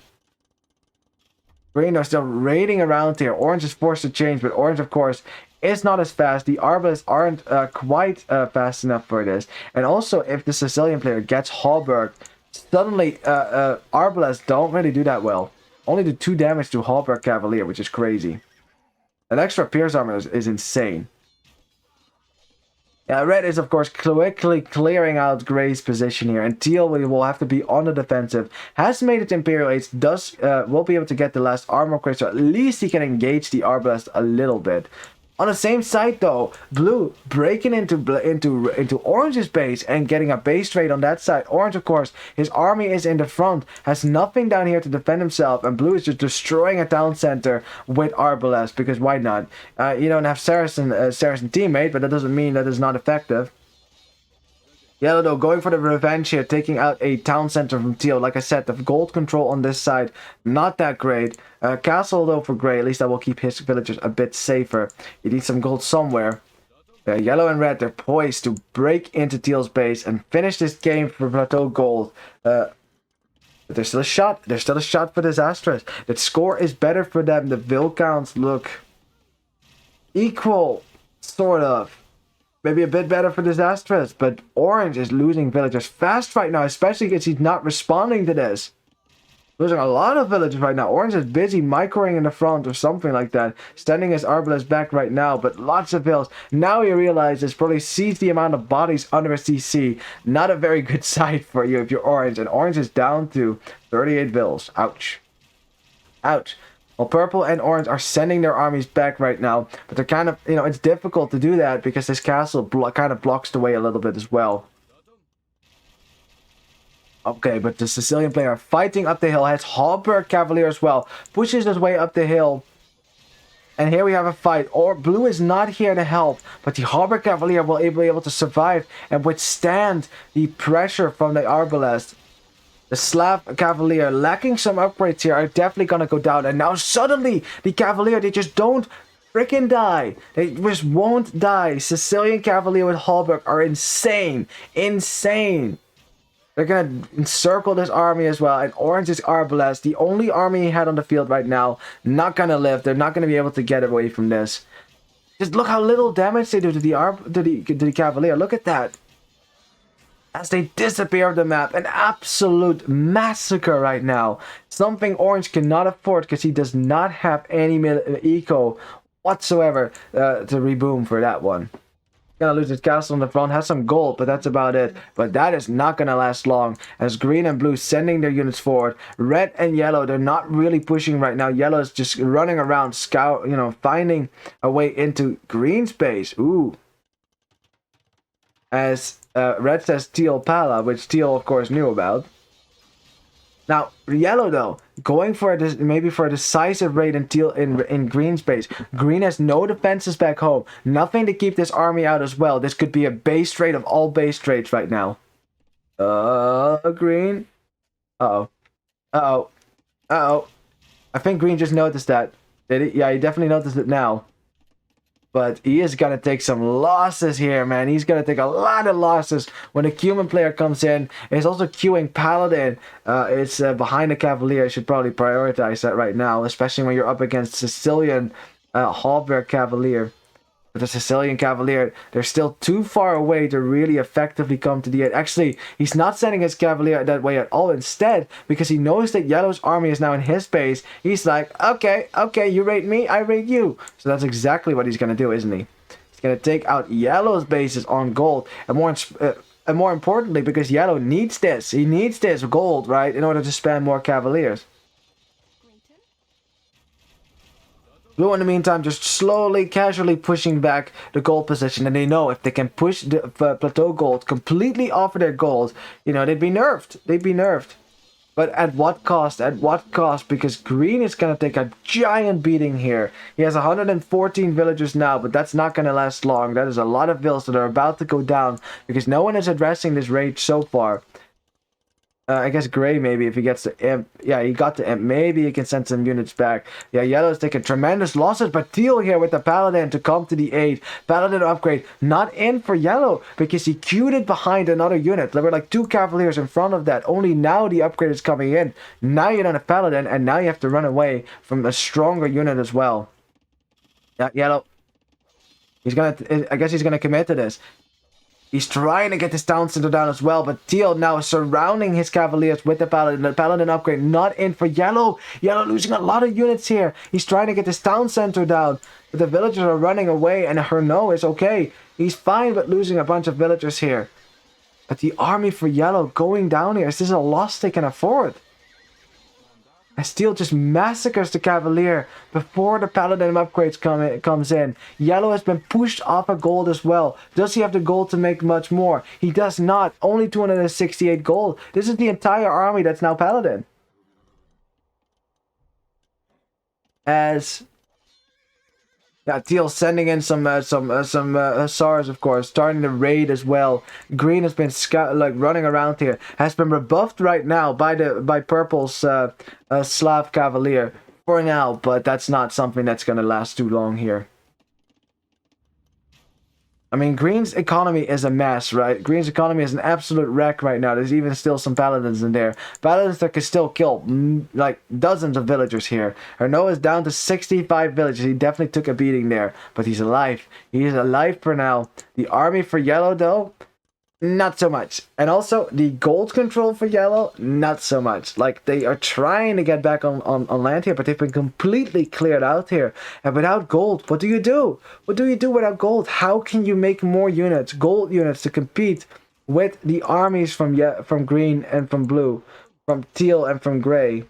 Green are still raiding around here. Orange is forced to change, but Orange, of course, is not as fast. The Arbalists aren't quite fast enough for this. And also, if the Sicilian player gets Hallberg, suddenly Arbalists don't really do that well. Only do 2 damage to Hallberg Cavalier, which is crazy. That extra Pierce armor is insane. Red is, of course, quickly clearing out Gray's position here, and Teal will have to be on the defensive. Has made it to Imperial Age, will be able to get the last armor crate, so at least he can engage the Arbalest a little bit. On the same side, though, Blue breaking into Orange's base and getting a base trade on that side. Orange, of course, his army is in the front, has nothing down here to defend himself, and Blue is just destroying a town center with Arbalest, because why not? You don't have Saracen teammate, but that doesn't mean that it's not effective. Yellow, though, going for the revenge here, taking out a town center from Teal. Like I said, the gold control on this side, not that great. Castle, though, for Gray, at least that will keep his villagers a bit safer. He needs some gold somewhere. Yellow and Red, they're poised to break into Teal's base and finish this game for Plateau Gold. But there's still a shot. There's still a shot for Desastres. The score is better for them. The vill counts look equal, sort of. Maybe a bit better for Desastres, but Orange is losing villagers fast right now, especially because he's not responding to this. Losing a lot of villages right now. Orange is busy microing in the front or something like that. Standing his arbalest back right now, but lots of vills. Now he realizes, probably sees the amount of bodies under a CC. Not a very good sight for you if you're orange. And orange is down to 38 vills. Ouch. Ouch. Well, purple and orange are sending their armies back right now. But they're kind of, you know, it's difficult to do that because this castle kind of blocks the way a little bit as well. Okay, but the Sicilian player fighting up the hill has Hallberg Cavalier as well. Pushes his way up the hill. And here we have a fight. Or blue is not here to help, but the Hallberg Cavalier will be able to survive and withstand the pressure from the arbalest. The Slav Cavalier, lacking some upgrades here, are definitely gonna go down. And now suddenly, the Cavalier, they just don't freaking die. They just won't die. Sicilian Cavalier with Hallberg are insane. Insane. They're going to encircle this army as well. And orange is arbalest, the only army he had on the field right now. Not going to live. They're not going to be able to get away from this. Just look how little damage they do to the Cavalier. Look at that. As they disappear off the map. An absolute massacre right now. Something orange cannot afford because he does not have any eco whatsoever to reboom for that one. Gonna lose his castle in the front, has some gold, but that's about it. But that is not gonna last long, as green and blue sending their units forward. Red and yellow, they're not really pushing right now. Yellow is just running around, finding a way into green space. Ooh. As red says teal pala, which teal of course knew about. Now, yellow though, going for maybe for a decisive raid in green space. Green has no defenses back home. Nothing to keep this army out as well. This could be a base trade of all base trades right now. Green. Uh-oh. Uh-oh. Uh-oh. I think green just noticed that. Did he? Yeah, he definitely noticed it now. But he is going to take some losses here, man. He's going to take a lot of losses when a Cuban player comes in. He's also queuing Paladin. It's behind the Cavalier. I should probably prioritize that right now, especially when you're up against Sicilian Hallberg Cavalier. But the Sicilian Cavalier, they're still too far away to really effectively come to the end. Actually, he's not sending his Cavalier that way at all. Instead, because he knows that Yellow's army is now in his base, he's like, okay, you raid me, I raid you. So that's exactly what he's going to do, isn't he? He's going to take out Yellow's bases on gold. And more importantly, because Yellow needs this. He needs this gold, right, in order to spam more Cavaliers. Blue, in the meantime, just slowly, casually pushing back the gold position. And they know if they can push the Plateau gold completely off of their gold, you know, they'd be nerfed. They'd be nerfed. But at what cost? At what cost? Because green is going to take a giant beating here. He has 114 villagers now, but that's not going to last long. That is a lot of vills that are about to go down because no one is addressing this raid so far. I guess gray maybe if he gets the imp. Yeah, he got the imp. Maybe he can send some units back. Yeah, yellow's taking tremendous losses, but teal here with the paladin to come to the aid. Paladin upgrade not in for yellow because he queued it behind another unit. There were like 2 cavaliers in front of that. Only now the upgrade is coming in. Now you don't have paladin, and now you have to run away from a stronger unit as well. Yeah, yellow. He's gonna. I guess he's gonna commit to this. He's trying to get this town center down as well, but teal now is surrounding his cavaliers with the paladin. The paladin upgrade not in for yellow. Yellow losing a lot of units here. He's trying to get this town center down, but the villagers are running away, and Herno is okay. He's fine with losing a bunch of villagers here. But the army for yellow going down here, is this a loss they can afford? As teal just massacres the cavalier before the paladin upgrades comes in. Yellow has been pushed off of gold as well. Does he have the gold to make much more? He does not. Only 268 gold. This is the entire army that's now paladin. As yeah, teal sending in some hussars, of course, starting the raid as well. Green has been running around here, has been rebuffed right now by purple's Slav Cavalier for now, but that's not something that's gonna last too long here. I mean, green's economy is a mess, right? Green's economy is an absolute wreck right now. There's even still some paladins in there. Paladins that could still kill like dozens of villagers here. Herno is down to 65 villagers. He definitely took a beating there, but he's alive. He is alive for now. The army for yellow, though, not so much. And also, the gold control for yellow, not so much. Like, they are trying to get back on land here, but they've been completely cleared out here. And without gold, what do you do? What do you do without gold? How can you make more units, gold units, to compete with the armies from green and from blue, from teal and from gray?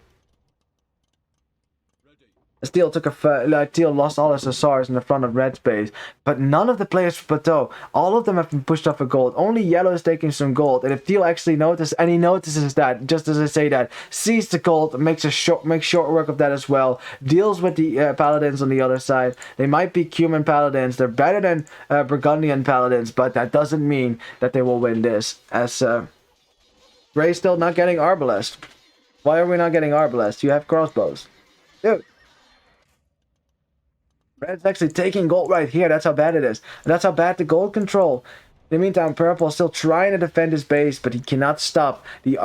Teal Teal lost all his hussars in the front of red space, but none of the players from Plateau, all of them have been pushed off for gold. Only yellow is taking some gold, and if Teal actually notices, and he notices that, just as I say that, sees the gold, makes short work of that as well, deals with the paladins on the other side. They might be cumin paladins, they're better than Burgundian paladins, but that doesn't mean that they will win this, as Gray's still not getting arbalest. Why are we not getting arbalest? You have crossbows. Dude. Red's actually taking gold right here. That's how bad it is. And that's how bad the gold control. In the meantime, Purple is still trying to defend his base, but he cannot stop the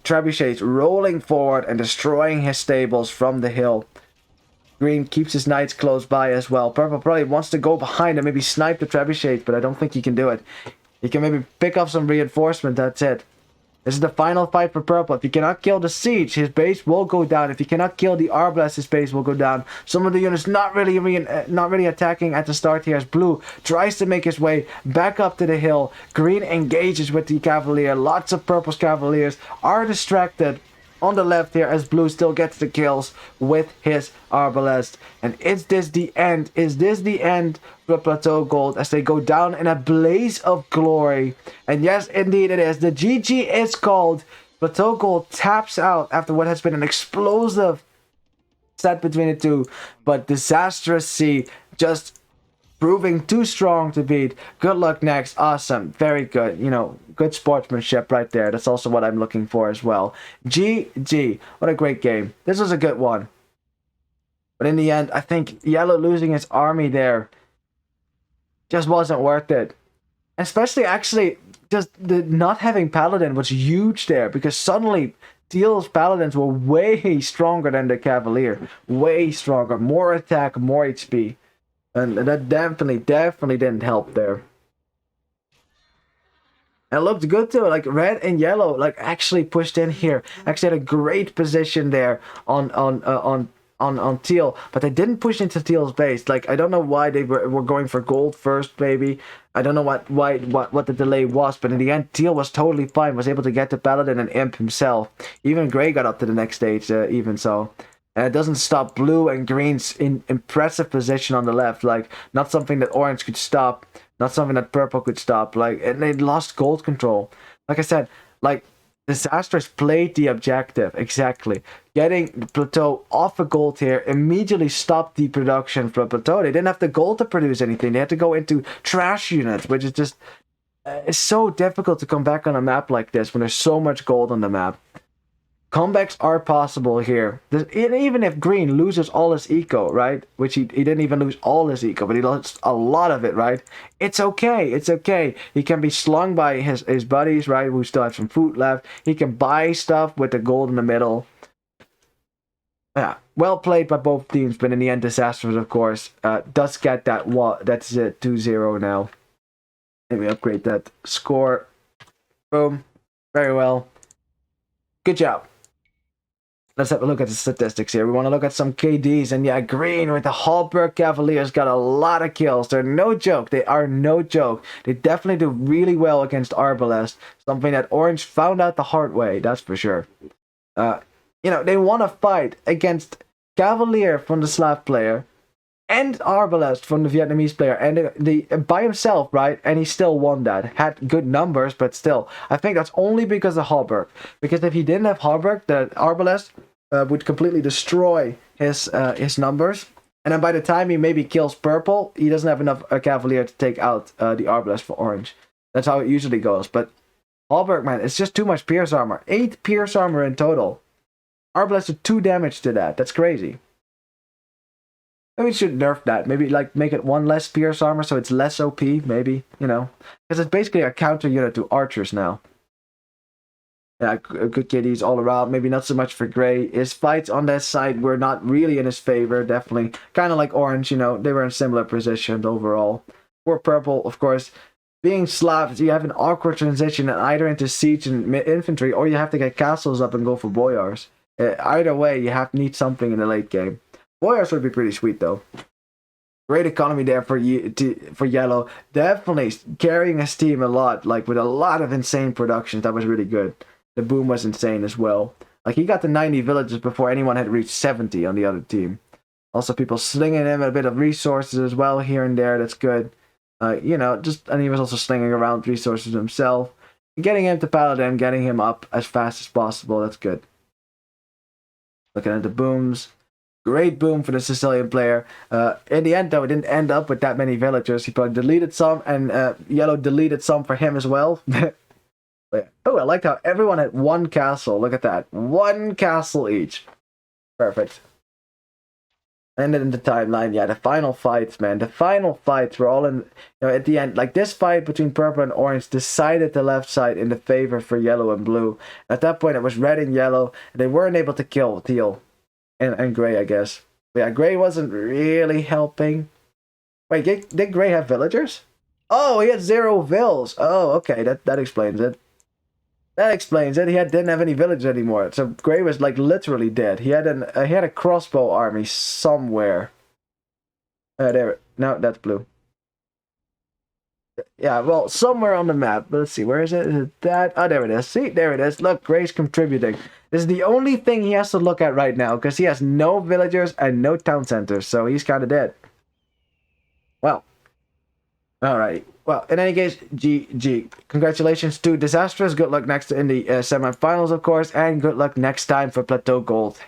trebuchets rolling forward and destroying his stables from the hill. Green keeps his knights close by as well. Purple probably wants to go behind and maybe snipe the trebuchets, but I don't think he can do it. He can maybe pick up some reinforcement. That's it. This is the final fight for Purple. If he cannot kill the siege, his base will go down. If he cannot kill the arbalest, his base will go down. Some of the units not really attacking at the start here, as Blue tries to make his way back up to the hill. Green engages with the Cavalier. Lots of Purple's Cavaliers are distracted on the left here, as Blue still gets the kills with his arbalest. And is this the end? Is this the end for Plateau Gold as they go down in a blaze of glory? And yes, indeed it is. The GG is called. Plateau Gold taps out after what has been an explosive set between the two. But Disastrous C just proving too strong to beat. Good luck next. Awesome. Very good. You know, good sportsmanship right there. That's also what I'm looking for as well. GG. What a great game. This was a good one. But in the end, I think Yellow losing his army there just wasn't worth it. Especially, actually, just the not having Paladin was huge there, because suddenly Teal's Paladins were way stronger than the Cavalier. Way stronger. More attack, more HP. And that definitely didn't help there. And it looked good too. Like red and yellow, like actually pushed in here. Actually had a great position there on Teal, but they didn't push into Teal's base. Like I don't know why they were going for gold first. Maybe I don't know what the delay was, but in the end, Teal was totally fine. Was able to get the Paladin and Imp himself. Even Gray got up to the next stage. Even so. And it doesn't stop Blue and Green's impressive position on the left. Like, not something that Orange could stop. Not something that Purple could stop. Like, and they lost gold control. Like I said, like, Desastres played the objective. Exactly. Getting Plateau off of gold here immediately stopped the production from Plateau. They didn't have the gold to produce anything. They had to go into trash units, which is just... it's so difficult to come back on a map like this when there's so much gold on the map. Comebacks are possible here. Even if Green loses all his eco, right? Which he didn't even lose all his eco, but he lost a lot of it, right? It's okay. It's okay. He can be slung by his buddies, right? Who still have some food left. He can buy stuff with the gold in the middle. Yeah, well played by both teams, but in the end, Desastres, of course, does get that one. That's it, 2-0 now. Let me upgrade that score. Boom. Very well. Good job. Let's have a look at the statistics here. We want to look at some KDs. And yeah, Green with the Hallberg Cavaliers got a lot of kills. They're no joke. They are no joke. They definitely do really well against Arbalest. Something that Orange found out the hard way. That's for sure. You know, they want to fight against Cavalier from the Slav player and Arbalest from the Vietnamese player, and the by himself, right? And he still won that. Had good numbers, but still, I think that's only because of Hallberg. Because if he didn't have Hallberg, the Arbalest would completely destroy his numbers. And then by the time he maybe kills Purple, he doesn't have enough Cavalier to take out the Arbalest for Orange. That's how it usually goes. But Hallberg, man, it's just too much Pierce armor. 8 Pierce armor in total. Arbalest did 2 damage to that. That's crazy. Maybe we should nerf that. Maybe like make it 1 less Pierce armor so it's less OP, maybe, you know. Because it's basically a counter unit to archers now. Yeah, good KDs all around. Maybe not so much for Gray. His fights on that side were not really in his favor, definitely. Kind of like Orange, you know. They were in similar positions overall. For Purple, of course, being Slavs, you have an awkward transition either into siege and infantry, or you have to get castles up and go for boyars. Either way, you need something in the late game. Boyars would be pretty sweet though. Great economy there for Yellow. Definitely carrying his team a lot, like with a lot of insane productions. That was really good. The boom was insane as well. Like he got to 90 villages before anyone had reached 70 on the other team. Also, people slinging him a bit of resources as well here and there. That's good. And he was also slinging around resources himself. Getting him to Paladin, getting him up as fast as possible. That's good. Looking at the booms. Great boom for the Sicilian player. In the end, though, it didn't end up with that many villagers. He probably deleted some, and Yellow deleted some for him as well. Oh, I like how everyone had one castle. Look at that. One castle each. Perfect. And then in the timeline, yeah, the final fights, man. The final fights were all in, at the end. Like this fight between purple and orange decided the left side in the favor for yellow and blue. At that point, it was red and yellow. And they weren't able to kill teal and gray, I guess. But yeah, gray wasn't really helping. Wait, did gray have villagers? Oh, he had 0 vills. Oh, okay, that explains it. That explains it. He didn't have any village anymore. So Gray was like literally dead. He had a crossbow army somewhere. There. No, that's blue. Yeah, well, somewhere on the map. But let's see. Where is it? Is it that? Oh, there it is. See, there it is. Look, Gray's contributing. This is the only thing he has to look at right now because he has no villagers and no town centers. So he's kind of dead. Well. Alright. Well, in any case, GG. Congratulations to Desastres. Good luck next in the semifinals, of course, and good luck next time for Plateau Gold.